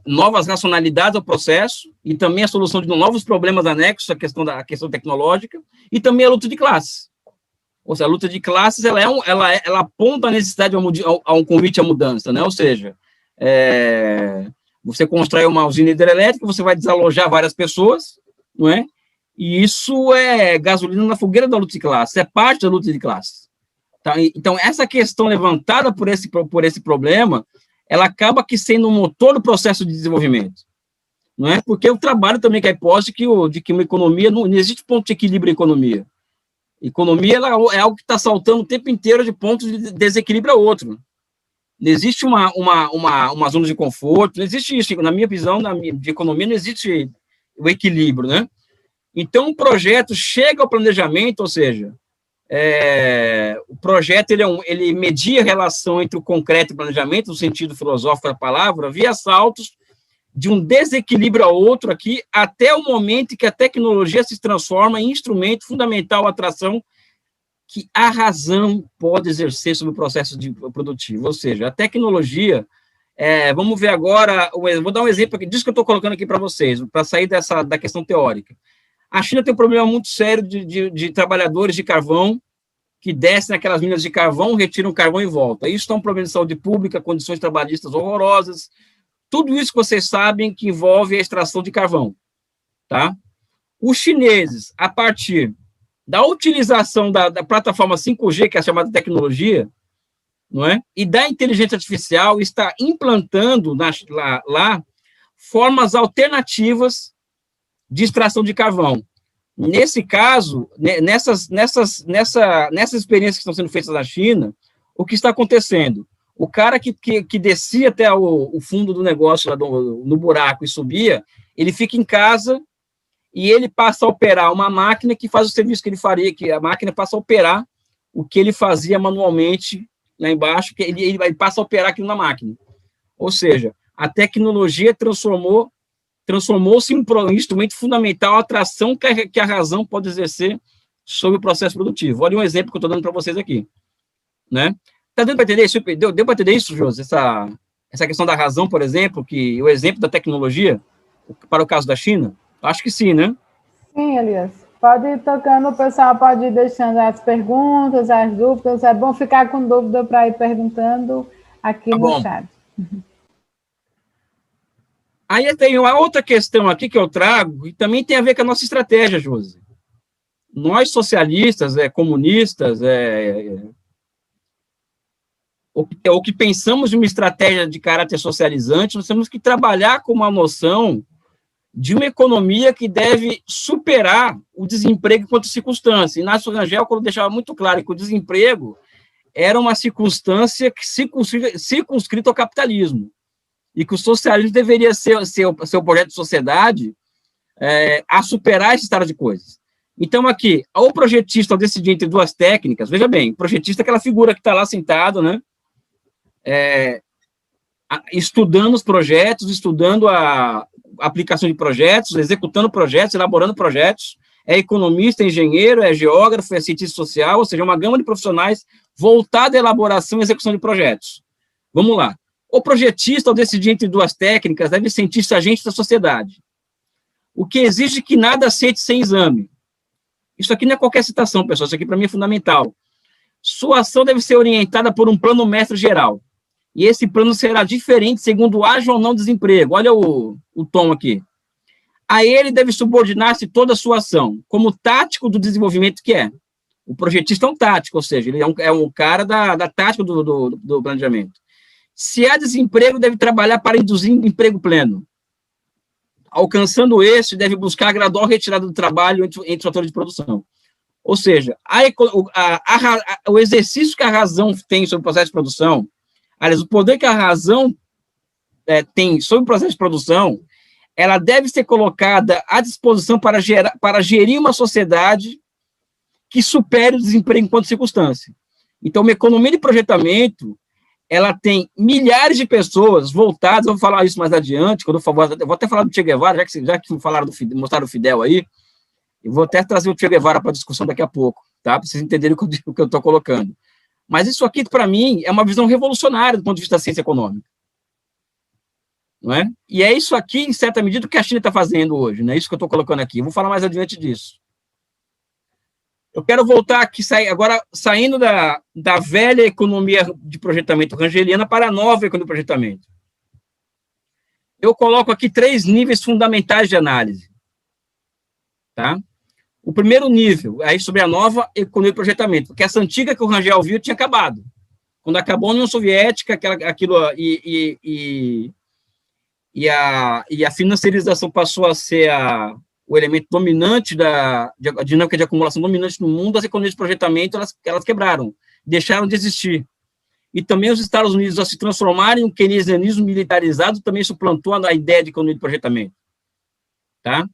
novas racionalidades ao processo e também a solução de novos problemas anexos à questão tecnológica, e também a luta de classes. Ou seja, a luta de classes, ela aponta a necessidade a um convite à mudança, né? Ou seja, você constrói uma usina hidrelétrica, você vai desalojar várias pessoas, não é? E isso é gasolina na fogueira da luta de classes, é parte da luta de classes. Tá? Então, essa questão levantada por esse problema, ela acaba que sendo um motor do processo de desenvolvimento, não é? Porque eu trabalho também com a hipótese de que uma economia, não existe ponto de equilíbrio em economia. Economia é algo que está saltando o tempo inteiro de pontos de desequilíbrio a outro. Não existe uma zona de conforto, não existe isso. Na minha visão de economia, não existe o equilíbrio, né? Então, o projeto chega ao planejamento, ou seja, o projeto ele media a relação entre o concreto e o planejamento, no sentido filosófico da palavra, via saltos de um desequilíbrio a outro aqui, até o momento em que a tecnologia se transforma em instrumento fundamental à atração que a razão pode exercer sobre o processo produtivo. Ou seja, a tecnologia, vamos ver agora, vou dar um exemplo aqui, disso que eu estou colocando aqui para vocês, para sair da questão teórica. A China tem um problema muito sério de trabalhadores de carvão que descem naquelas minas de carvão, retiram carvão e voltam. Isso é um problema de saúde pública, condições trabalhistas horrorosas, tudo isso que vocês sabem que envolve a extração de carvão, tá? Os chineses, a partir da utilização da plataforma 5G, que é a chamada tecnologia, não é? E da inteligência artificial, está implantando lá formas alternativas de extração de carvão. Nesse caso, nessas experiências que estão sendo feitas na China, o que está acontecendo? O cara que descia até o fundo do negócio, lá no buraco, e subia, ele fica em casa e ele passa a operar uma máquina que faz o serviço que ele faria, que a máquina passa a operar o que ele fazia manualmente lá embaixo, que ele passa a operar aquilo na máquina. Ou seja, a tecnologia transformou-se em um instrumento fundamental à atração que a razão pode exercer sobre o processo produtivo. Olha um exemplo que eu estou dando para vocês aqui, né? Está dando para entender isso? Deu para entender isso, José? Essa questão da razão, por exemplo, que o exemplo da tecnologia, para o caso da China? Acho que sim, né? Sim, Elias. Pode ir tocando, o pessoal pode ir deixando as perguntas, as dúvidas. É bom ficar com dúvida para ir perguntando aqui no chat. Aí tem uma outra questão aqui que eu trago, e também tem a ver com a nossa estratégia, José. Nós, socialistas, comunistas, o que pensamos de uma estratégia de caráter socializante, nós temos que trabalhar com uma noção de uma economia que deve superar o desemprego enquanto circunstância. Inácio Rangel, quando deixava muito claro que o desemprego era uma circunstância circunscrita ao capitalismo, e que o socialismo deveria ser o seu projeto de sociedade a superar esse estado de coisas. Então, aqui, o projetista, ao decidir entre duas técnicas, veja bem, o projetista é aquela figura que está lá sentado, né, estudando os projetos, estudando a aplicação de projetos, executando projetos, elaborando projetos, é economista, é engenheiro, é geógrafo, é cientista social, ou seja, uma gama de profissionais voltada à elaboração e execução de projetos. Vamos lá. O projetista, ao decidir entre duas técnicas, deve sentir-se agente da sociedade, o que exige que nada aceite sem exame. Isso aqui não é qualquer citação, pessoal, isso aqui para mim é fundamental. Sua ação deve ser orientada por um plano mestre geral, e esse plano será diferente segundo haja ou não desemprego. Olha o tom aqui. A ele deve subordinar-se toda a sua ação, como tático do desenvolvimento que é. O projetista é um tático, ou seja, ele é um cara da tática do planejamento. Se há desemprego, deve trabalhar para induzir emprego pleno. Alcançando esse, deve buscar a gradual retirada do trabalho entre os fatores de produção. Ou seja, o exercício que a razão tem sobre o processo de produção, aliás, o poder que a razão tem sobre o processo de produção, ela deve ser colocada à disposição para gerir uma sociedade que supere o desemprego enquanto circunstância. Então, uma economia de projetamento, ela tem milhares de pessoas voltadas, eu vou falar isso mais adiante, quando eu vou até falar do Che Guevara, já que mostraram o Fidel aí, eu vou até trazer o Che Guevara para a discussão daqui a pouco, tá? Para vocês entenderem o que eu estou colocando. Mas isso aqui, para mim, é uma visão revolucionária do ponto de vista da ciência econômica. Não é? E é isso aqui, em certa medida, o que a China está fazendo hoje, né? Isso que eu estou colocando aqui. Eu vou falar mais adiante disso. Eu quero voltar aqui, agora saindo da velha economia de projetamento rangeliana para a nova economia de projetamento. Eu coloco aqui 3 níveis fundamentais de análise. Tá? O primeiro nível, aí sobre a nova economia de projetamento, porque essa antiga que o Rangel viu tinha acabado. Quando acabou a União Soviética, e a financiarização passou a ser o elemento dominante a dinâmica de acumulação dominante no mundo, as economias de projetamento, elas quebraram, deixaram de existir. E também os Estados Unidos, ao se transformarem em um keynesianismo militarizado, também suplantou a ideia de economia de projetamento. Tá?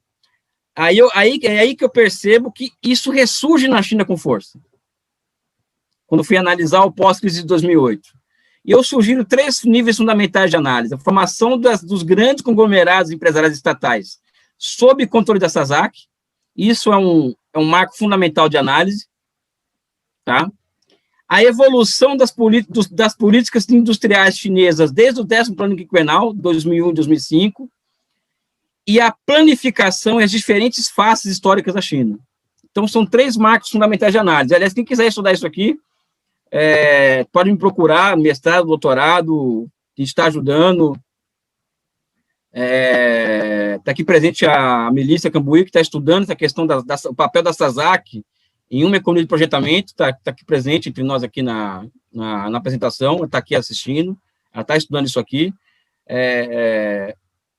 É aí que eu percebo que isso ressurge na China com força. Quando fui analisar o pós-crise de 2008. E eu sugiro 3 níveis fundamentais de análise. A formação dos grandes conglomerados empresariais estatais sob controle da SASAC. Isso é um marco fundamental de análise. Tá? A evolução das políticas industriais chinesas desde o 10º plano quinquenal, 2001 e 2005, e a planificação e as diferentes faces históricas da China. Então, são 3 marcos fundamentais de análise. Aliás, quem quiser estudar isso aqui, pode me procurar, mestrado, doutorado, que está ajudando. Está aqui presente a Melissa Cambuí, que está estudando essa questão do papel da SASAC em uma economia de projetamento, está aqui presente entre nós aqui na apresentação, está aqui assistindo, ela está estudando isso aqui.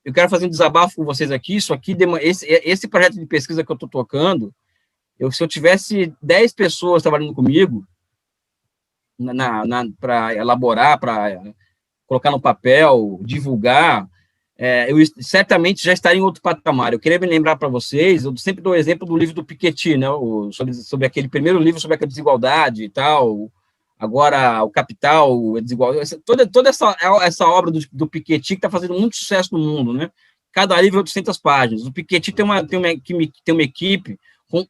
Eu quero fazer um desabafo com vocês aqui, esse projeto de pesquisa que eu estou tocando, se eu tivesse 10 pessoas trabalhando comigo, para elaborar, para colocar no papel, divulgar, eu certamente já estaria em outro patamar. Eu queria me lembrar para vocês, eu sempre dou o exemplo do livro do Piketty, né, sobre aquele primeiro livro sobre a desigualdade e tal, agora o Capital, a desigualdade, toda essa obra do Piketty que está fazendo muito sucesso no mundo, né? Cada livro é 800 páginas. O Piketty tem uma equipe com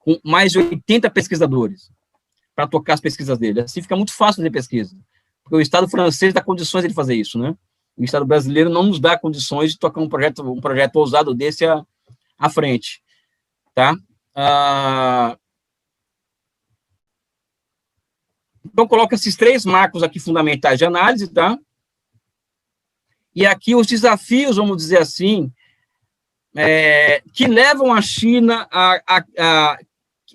com mais de 80 pesquisadores para tocar as pesquisas dele. Assim fica muito fácil fazer pesquisa, porque o Estado francês dá condições de fazer isso, né? O Estado brasileiro não nos dá condições de tocar um projeto ousado desse à frente, tá? Então, coloco esses 3 marcos aqui fundamentais de análise, tá? E aqui os desafios, vamos dizer assim, que levam a China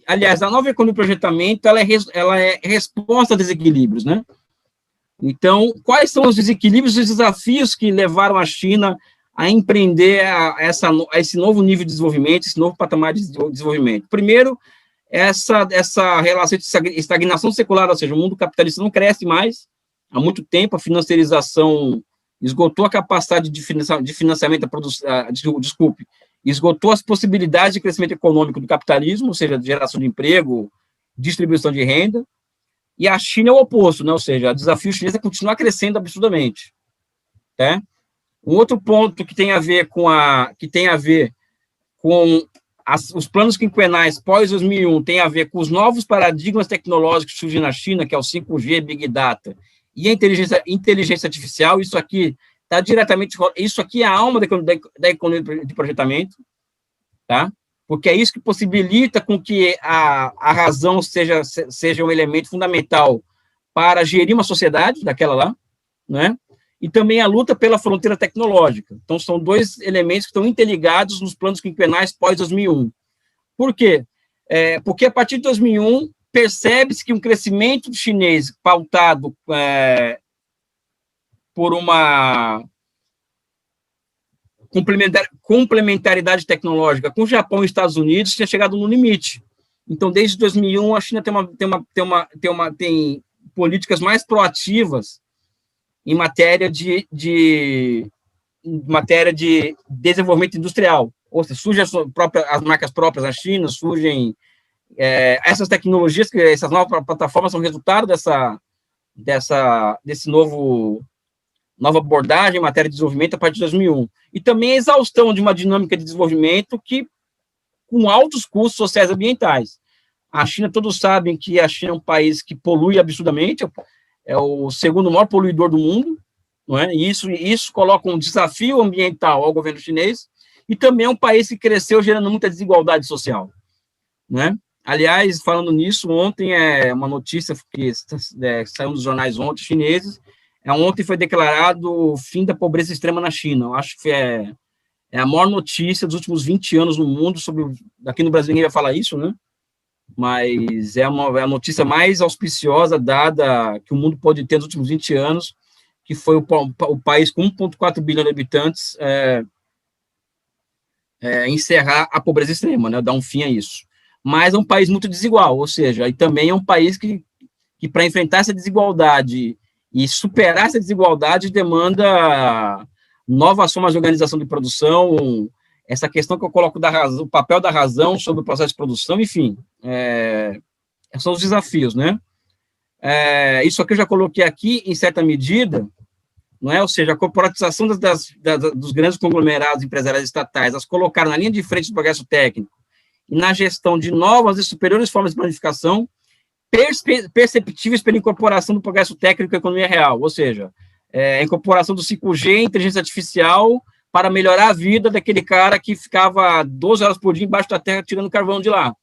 aliás, a nova economia de projetamento, ela é resposta a desequilíbrios, né? Então, quais são os desequilíbrios e os desafios que levaram a China a empreender esse novo nível de desenvolvimento, esse novo patamar de desenvolvimento? Primeiro, essa relação de estagnação secular, ou seja, o mundo capitalista não cresce mais há muito tempo, a financiarização esgotou a capacidade de financiamento da produção, esgotou as possibilidades de crescimento econômico do capitalismo, ou seja, de geração de emprego, distribuição de renda, e a China é o oposto, né? Ou seja, o desafio chinês é continuar crescendo absurdamente. Tá? Um outro ponto que tem a ver com os planos quinquenais pós-2001 tem a ver com os novos paradigmas tecnológicos que surgem na China, que é o 5G, Big Data, e a inteligência artificial. Isso aqui está diretamente... Isso aqui é a alma da economia de projetamento, tá? Porque é isso que possibilita com que a razão seja um elemento fundamental para gerir uma sociedade daquela lá, né? E também a luta pela fronteira tecnológica. Então, são dois elementos que estão interligados nos planos quinquenais pós-2001. Por quê? Porque, a partir de 2001, percebe-se que um crescimento chinês pautado por uma complementaridade tecnológica com o Japão e Estados Unidos tinha chegado no limite. Então, desde 2001, a China tem políticas mais proativas em matéria de desenvolvimento industrial. Ou seja, surgem as marcas próprias na China, surgem essas tecnologias, essas novas plataformas são resultado desse nova abordagem em matéria de desenvolvimento a partir de 2001. E também a exaustão de uma dinâmica de desenvolvimento com altos custos sociais e ambientais. A China, todos sabem que a China é um país que polui absurdamente, é o segundo maior poluidor do mundo, não é? E isso coloca um desafio ambiental ao governo chinês, e também é um país que cresceu gerando muita desigualdade social, né? Aliás, falando nisso, ontem uma notícia que saiu nos jornais ontem, chineses, ontem foi declarado o fim da pobreza extrema na China. Eu acho que é a maior notícia dos últimos 20 anos no mundo, aqui no Brasil ninguém vai falar isso, né? Mas é a notícia mais auspiciosa que o mundo pode ter nos últimos 20 anos, que foi o país com 1,4 bilhão de habitantes encerrar a pobreza extrema, né, dar um fim a isso. Mas é um país muito desigual, ou seja, e também é um país que para enfrentar essa desigualdade e superar essa desigualdade demanda novas formas de organização de produção, essa questão que eu coloco o papel da razão sobre o processo de produção, enfim, são os desafios, né? Isso aqui eu já coloquei aqui, em certa medida, não é? Ou seja, a corporatização dos grandes conglomerados empresariais estatais, as colocaram na linha de frente do progresso técnico e na gestão de novas e superiores formas de planificação, perceptíveis pela incorporação do progresso técnico à economia real, ou seja, a incorporação do 5G, inteligência artificial, para melhorar a vida daquele cara que ficava 12 horas por dia embaixo da terra tirando carvão de lá,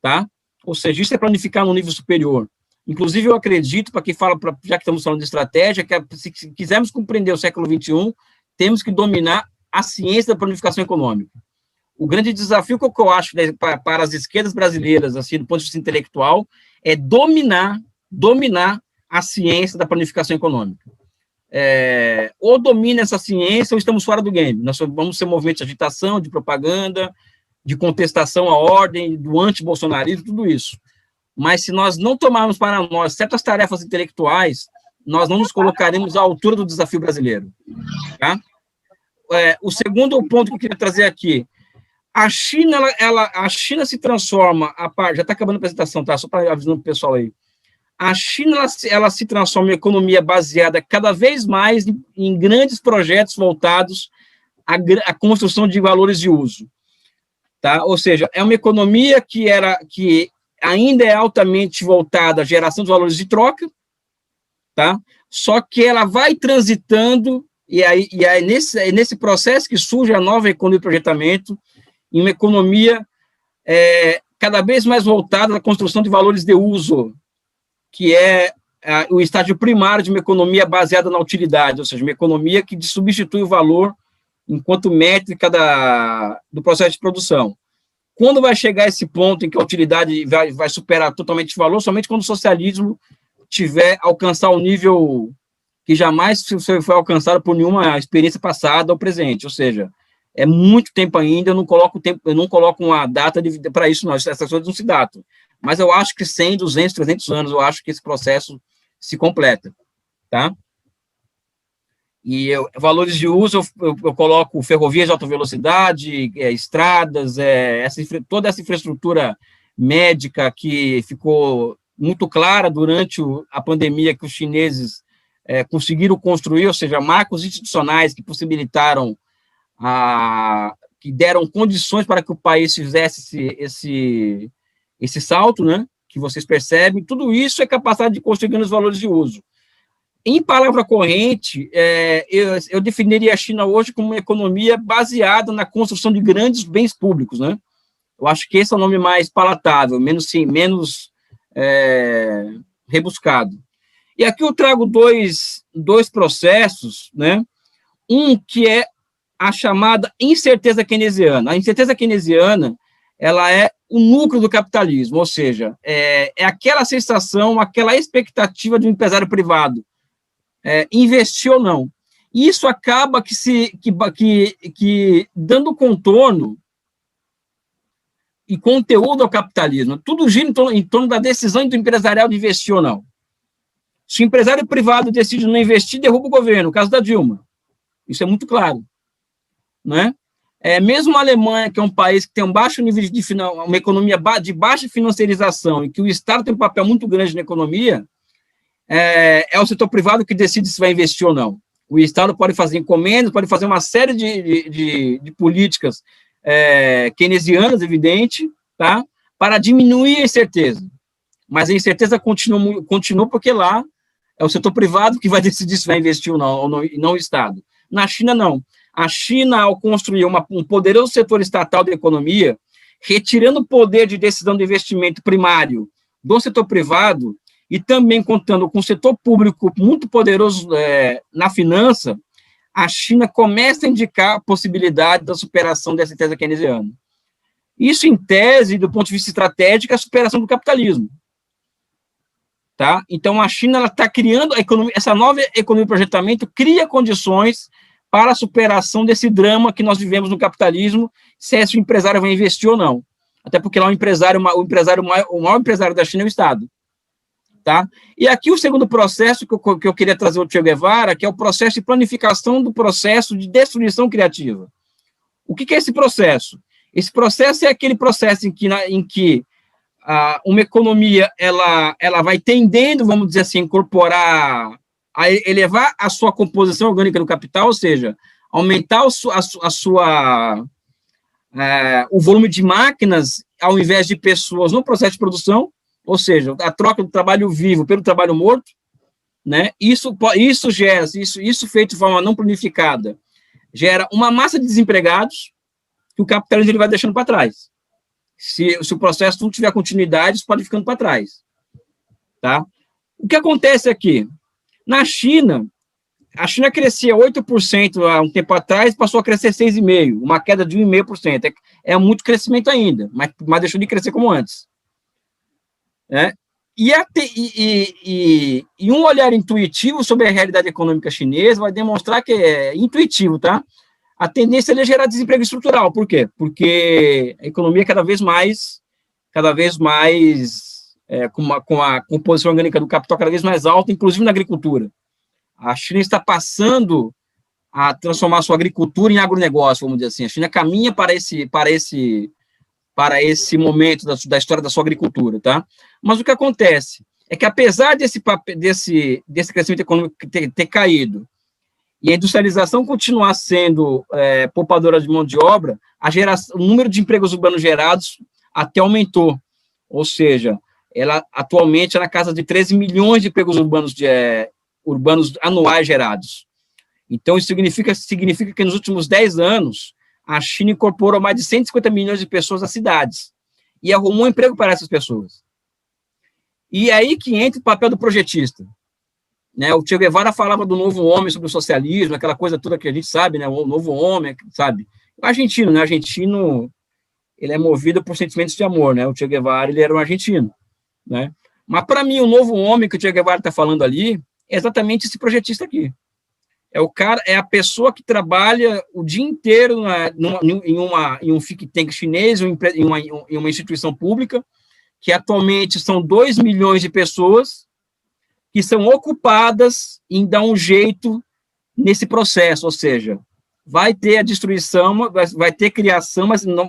tá? Ou seja, isso é planificar no nível superior. Inclusive, eu acredito, para quem fala, já que estamos falando de estratégia, que se quisermos compreender o século XXI, temos que dominar a ciência da planificação econômica. O grande desafio que eu acho para as esquerdas brasileiras, assim, do ponto de vista intelectual, é dominar a ciência da planificação econômica. Ou domina essa ciência, ou estamos fora do game. Nós vamos ser movimentos de agitação, de propaganda, de contestação à ordem, do anti-bolsonarismo, tudo isso. Mas se nós não tomarmos para nós certas tarefas intelectuais, nós não nos colocaremos à altura do desafio brasileiro. Tá? O segundo ponto que eu queria trazer aqui, a China se transforma, já está acabando a apresentação, tá? Só para avisar o pessoal aí. A China ela se transforma em uma economia baseada cada vez mais em grandes projetos voltados à construção de valores de uso. Tá? Ou seja, é uma economia que ainda é altamente voltada à geração de valores de troca, tá? Só que ela vai transitando, e aí nesse processo que surge a nova economia de projetamento, em uma economia cada vez mais voltada à construção de valores de uso, que é o estágio primário de uma economia baseada na utilidade, ou seja, uma economia que substitui o valor enquanto métrica do processo de produção. Quando vai chegar esse ponto em que a utilidade vai superar totalmente o valor? Somente quando o socialismo alcançar o nível que jamais foi alcançado por nenhuma experiência passada ou presente, ou seja, é muito tempo ainda, eu não coloco uma data para isso, não, essas coisas não se datam. Mas eu acho que 100, 200, 300 anos, eu acho que esse processo se completa, tá? Valores de uso, eu coloco ferrovias de alta velocidade, estradas, toda essa infraestrutura médica que ficou muito clara durante a pandemia, que os chineses conseguiram construir, ou seja, marcos institucionais que possibilitaram, que deram condições para que o país fizesse esse salto, né, que vocês percebem. Tudo isso é capacidade de construir grandes valores de uso. Em palavra corrente, eu definiria a China hoje como uma economia baseada na construção de grandes bens públicos, né? Eu acho que esse é o nome mais palatável, menos rebuscado. E aqui eu trago dois processos, né? Um que é a chamada incerteza keynesiana. A incerteza keynesiana, ela é o núcleo do capitalismo, ou seja, é aquela sensação, aquela expectativa de um empresário privado investir ou não. Isso acaba que dando contorno e conteúdo ao capitalismo. Tudo gira em torno da decisão do empresarial de investir ou não. Se o empresário privado decide não investir, derruba o governo, no caso da Dilma. Isso é muito claro. Né? Mesmo a Alemanha, que é um país que tem um baixo nível uma economia de baixa financiarização e que o Estado tem um papel muito grande na economia, é o setor privado que decide se vai investir ou não. O Estado pode fazer encomendas, pode fazer uma série de políticas keynesianas, evidente, tá? Para diminuir a incerteza. Mas a incerteza continua porque lá é o setor privado que vai decidir se vai investir ou não, e não o Estado. Na China, não. A China, ao construir um poderoso setor estatal da economia, retirando o poder de decisão de investimento primário do setor privado, e também contando com o setor público muito poderoso na finança, a China começa a indicar a possibilidade da superação dessa tese keynesiana. Isso, em tese, do ponto de vista estratégico, é a superação do capitalismo. Tá? Então, a China está criando essa nova economia de projetamento, cria condições para a superação desse drama que nós vivemos no capitalismo, se o empresário vai investir ou não. Até porque lá o maior empresário da China é o Estado. Tá? E aqui o segundo processo que eu queria trazer o Che Guevara, que é o processo de planificação do processo de destruição criativa. O que é esse processo? Esse processo é aquele processo em que uma economia ela vai tendendo, vamos dizer assim, a elevar a sua composição orgânica do capital, ou seja, aumentar o volume de máquinas ao invés de pessoas no processo de produção, ou seja, a troca do trabalho vivo pelo trabalho morto, né? Isso feito de forma não planificada, gera uma massa de desempregados que o capitalismo ele vai deixando para trás. Se o processo não tiver continuidade, isso pode ir ficando para trás. Tá? O que acontece aqui? Na China, a China crescia 8% há um tempo atrás, passou a crescer 6,5%, uma queda de 1,5%. É muito crescimento ainda, mas deixou de crescer como antes. E um olhar intuitivo sobre a realidade econômica chinesa vai demonstrar que é intuitivo, tá? A tendência é gerar desemprego estrutural. Por quê? Porque a economia cada vez mais com a composição orgânica do capital cada vez mais alta, inclusive na agricultura. A China está passando a transformar sua agricultura em agronegócio, vamos dizer assim. A China caminha para esse momento da história da sua agricultura, tá? Mas o que acontece é que, apesar desse crescimento econômico ter caído e a industrialização continuar sendo poupadora de mão de obra, o número de empregos urbanos gerados até aumentou, ou seja, ela atualmente é na casa de 13 milhões de empregos urbanos anuais gerados. Então, isso significa que nos últimos 10 anos, a China incorporou mais de 150 milhões de pessoas às cidades e arrumou emprego para essas pessoas. E é aí que entra o papel do projetista. Né? O Che Guevara falava do novo homem, sobre o socialismo, aquela coisa toda que a gente sabe, né? O novo homem, sabe? O argentino, né? O argentino, ele é movido por sentimentos de amor, né? O Che Guevara, ele era um argentino, né? Mas, para mim, o novo homem que o Che Guevara está falando ali é exatamente esse projetista aqui. É a pessoa que trabalha o dia inteiro em um think tank chinês, em uma instituição pública, que atualmente são 2 milhões de pessoas que são ocupadas em dar um jeito nesse processo, ou seja, vai ter a destruição, vai ter criação, mas não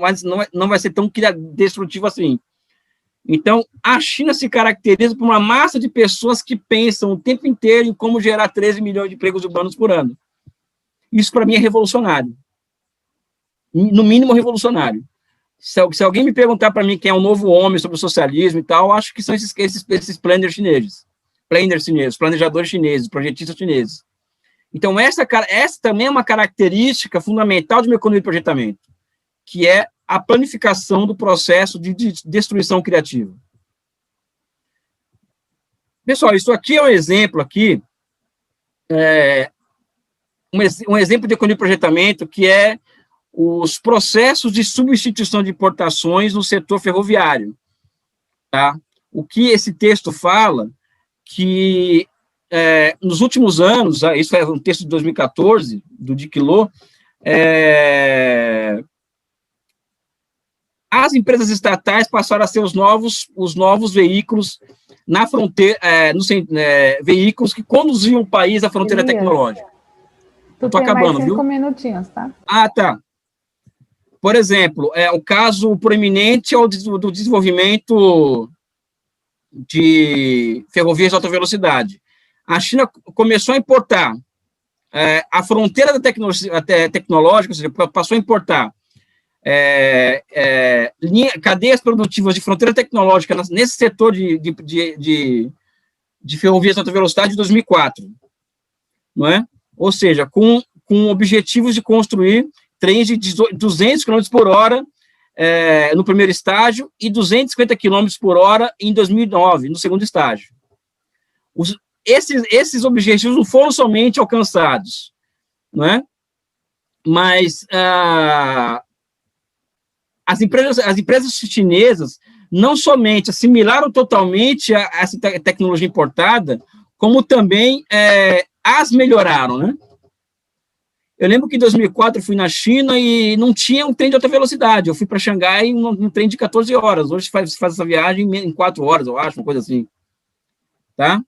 vai ser tão destrutivo assim. Então, a China se caracteriza por uma massa de pessoas que pensam o tempo inteiro em como gerar 13 milhões de empregos urbanos por ano. Isso, para mim, é revolucionário. No mínimo, revolucionário. Se alguém me perguntar para mim quem é um novo homem sobre o socialismo e tal, eu acho que são esses planners chineses, planejadores chineses, projetistas chineses. Então, essa também é uma característica fundamental de uma economia de projetamento, que é a planificação do processo de destruição criativa. Pessoal, isso aqui é um exemplo aqui, um exemplo de economia de projetamento, que é os processos de substituição de importações no setor ferroviário. Tá? O que esse texto fala, que nos últimos anos, isso é um texto de 2014, do Dick Loh, as empresas estatais passaram a ser os novos veículos na fronteira, veículos que conduziam o país à fronteira tecnológica. Estou acabando, mais 5 minutinhos, tá? Ah, tá. Por exemplo, o caso proeminente é o do desenvolvimento de ferrovias de alta velocidade. A China começou a importar a fronteira da tecnológica, ou seja, passou a importar cadeias produtivas de fronteira tecnológica nesse setor de ferrovias de alta velocidade de 2004, não é? Ou seja, com objetivos de construir trens de 200 km por hora no primeiro estágio e 250 km por hora em 2009, no segundo estágio. Esses objetivos não foram somente alcançados, não é? Mas as empresas chinesas não somente assimilaram totalmente essa tecnologia importada, como também as melhoraram, né? Eu lembro que em 2004 eu fui na China e não tinha um trem de alta velocidade. Eu fui para Xangai em um trem de 14 horas. Hoje faz essa viagem em 4 horas, eu acho, uma coisa assim. Tá?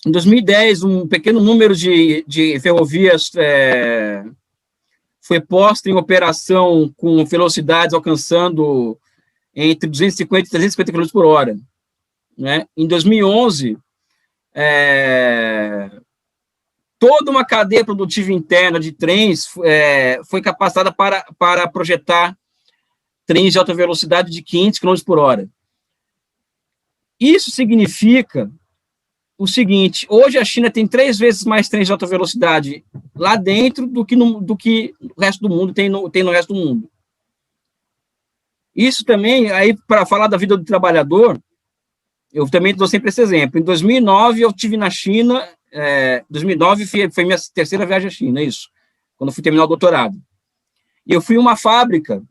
Em 2010, um pequeno número de ferrovias foi posto em operação com velocidades alcançando entre 250 e 350 km por hora. Né? Em 2011, toda uma cadeia produtiva interna de trens foi capacitada para projetar trens de alta velocidade de 500 km por hora. Isso significa o seguinte: hoje a China tem 3 vezes mais trens de alta velocidade lá dentro do que o resto do mundo tem no resto do mundo. Isso também, aí para falar da vida do trabalhador, eu também dou sempre esse exemplo. Em 2009, eu estive na China. 2009 foi minha terceira viagem à China, isso, quando eu fui terminar o doutorado. E eu fui em uma fábrica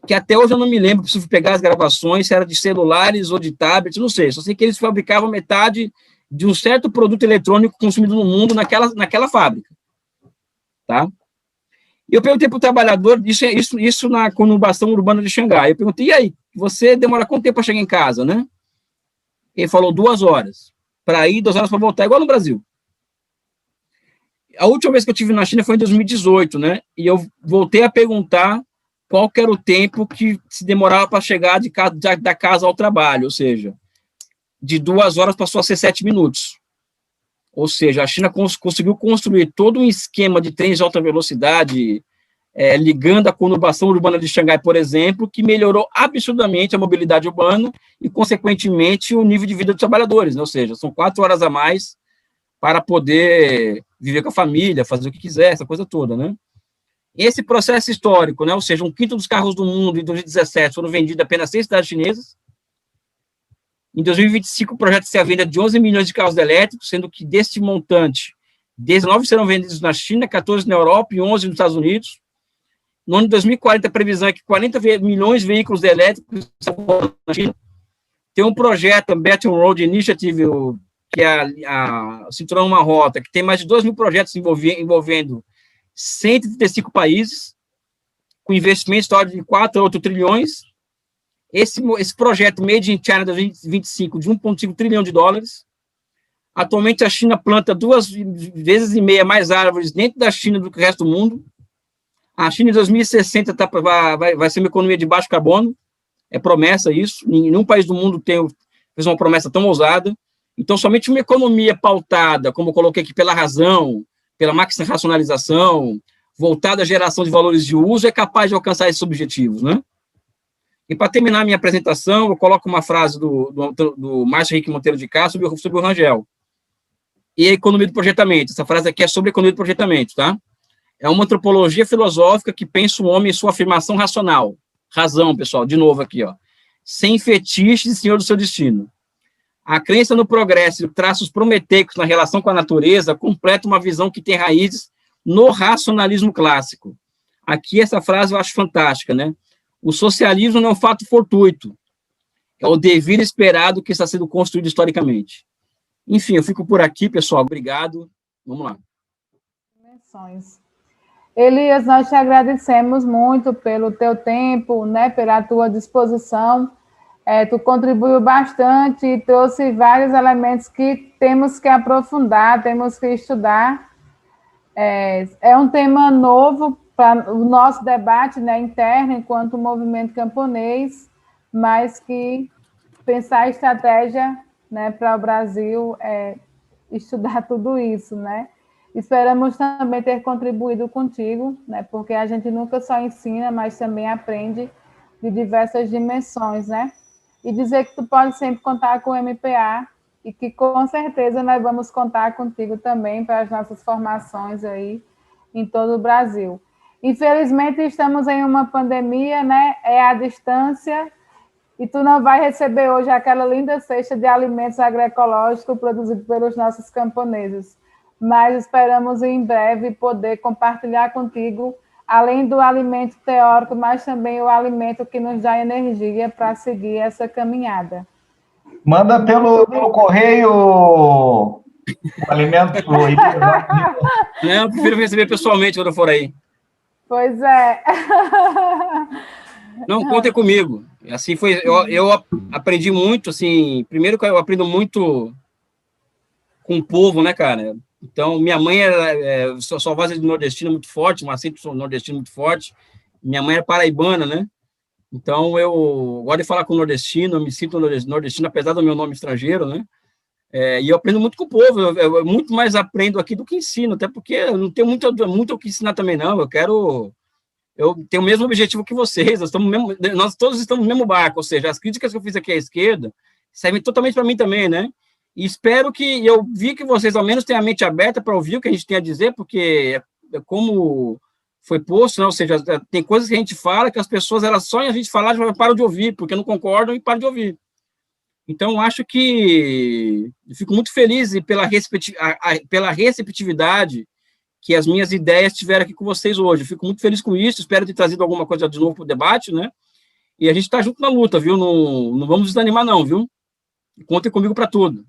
que até hoje eu não me lembro, preciso pegar as gravações, se era de celulares ou de tablets, não sei. Só sei que eles fabricavam metade de um certo produto eletrônico consumido no mundo naquela fábrica. Tá? E eu perguntei para o trabalhador, isso na conurbação urbana de Xangai. Eu perguntei, e aí, você demora quanto tempo para chegar em casa, né? Ele falou 2 horas. Para ir, 2 horas para voltar, igual no Brasil. A última vez que eu estive na China foi em 2018, né? E eu voltei a perguntar qual que era o tempo que se demorava para chegar da casa ao trabalho, ou seja, de 2 horas passou a ser 7 minutos. Ou seja, a China conseguiu construir todo um esquema de trens de alta velocidade, ligando a conurbação urbana de Xangai, por exemplo, que melhorou absurdamente a mobilidade urbana e, consequentemente, o nível de vida dos trabalhadores, né? Ou seja, são 4 horas a mais para poder viver com a família, fazer o que quiser, essa coisa toda, né? Esse processo histórico, né? Ou seja, 1/5 dos carros do mundo em 2017 foram vendidos a apenas 6 cidades chinesas. Em 2025, o projeto se a venda de 11 milhões de carros elétricos, sendo que deste montante, 19 serão vendidos na China, 14 na Europa e 11 nos Estados Unidos. No ano de 2040, a previsão é que 40 milhões de veículos elétricos na China. Tem um projeto, a Belt and Road Initiative, que é a Cinturão Uma Rota, que tem mais de 2 mil projetos envolvendo 135 países, com investimentos de 4 a 8 trilhões. Esse projeto Made in China 2025, de 1,5 trilhão de dólares, Atualmente, a China planta 2,5 vezes mais árvores dentro da China do que o resto do mundo. A China, em 2060, vai ser uma economia de baixo carbono. É promessa isso. Nenhum país do mundo fez uma promessa tão ousada. Então, somente uma economia pautada, como eu coloquei aqui, pela razão, pela máxima racionalização, voltada à geração de valores de uso, é capaz de alcançar esses objetivos, né? E, para terminar a minha apresentação, eu coloco uma frase do Márcio Henrique Monteiro de Castro sobre o Rangel. E a economia do projetamento. Essa frase aqui é sobre a economia do projetamento, tá? É uma antropologia filosófica que pensa o homem em sua afirmação racional. Razão, pessoal, de novo aqui, ó. Sem fetiche de senhor do seu destino. A crença no progresso e traços prometeicos na relação com a natureza completa uma visão que tem raízes no racionalismo clássico. Aqui, essa frase eu acho fantástica, né? O socialismo não é um fato fortuito. É o dever esperado que está sendo construído historicamente. Enfim, eu fico por aqui, pessoal. Obrigado. Vamos lá. Elias, nós te agradecemos muito pelo teu tempo, né, pela tua disposição. Tu contribuiu bastante e trouxe vários elementos que temos que aprofundar, temos que estudar. É um tema novo para o nosso debate, né, interno, enquanto movimento camponês, mas que pensar estratégia, né, para o Brasil estudar tudo isso, né? Esperamos também ter contribuído contigo, né, porque a gente nunca só ensina, mas também aprende de diversas dimensões, né? E dizer que tu pode sempre contar com o MPA e que, com certeza, nós vamos contar contigo também para as nossas formações aí em todo o Brasil. Infelizmente, estamos em uma pandemia, né? É à distância, e tu não vai receber hoje aquela linda cesta de alimentos agroecológicos produzidos pelos nossos camponeses, mas esperamos em breve poder compartilhar contigo, além do alimento teórico, mas também o alimento que nos dá energia para seguir essa caminhada. Manda pelo correio o alimento. Não, eu prefiro receber pessoalmente quando eu for aí. Pois é. Não, contem comigo. Assim foi. Eu aprendi muito, assim. Primeiro que eu aprendo muito com o povo, né, cara? Então, minha mãe era sua voz é de nordestina muito forte, um acento nordestino muito forte. Minha mãe é paraibana, né? Então, eu gosto de falar com nordestino, eu me sinto nordestino, apesar do meu nome estrangeiro, né? E eu aprendo muito com o povo, eu muito mais aprendo aqui do que ensino, até porque eu não tenho muito o que ensinar também, não. Eu tenho o mesmo objetivo que vocês, nós todos estamos no mesmo barco, ou seja, as críticas que eu fiz aqui à esquerda servem totalmente para mim também, né? E espero que eu vi que vocês ao menos tenham a mente aberta para ouvir o que a gente tem a dizer, porque como foi posto, né? Ou seja, tem coisas que a gente fala que as pessoas, elas só em a gente falar já param de ouvir, porque não concordam e param de ouvir. Então, acho que eu fico muito feliz pela receptividade que as minhas ideias tiveram aqui com vocês hoje. Eu fico muito feliz com isso, espero ter trazido alguma coisa de novo para o debate, né? E a gente está junto na luta, viu? Não vamos desanimar, não, viu? Contem comigo para tudo.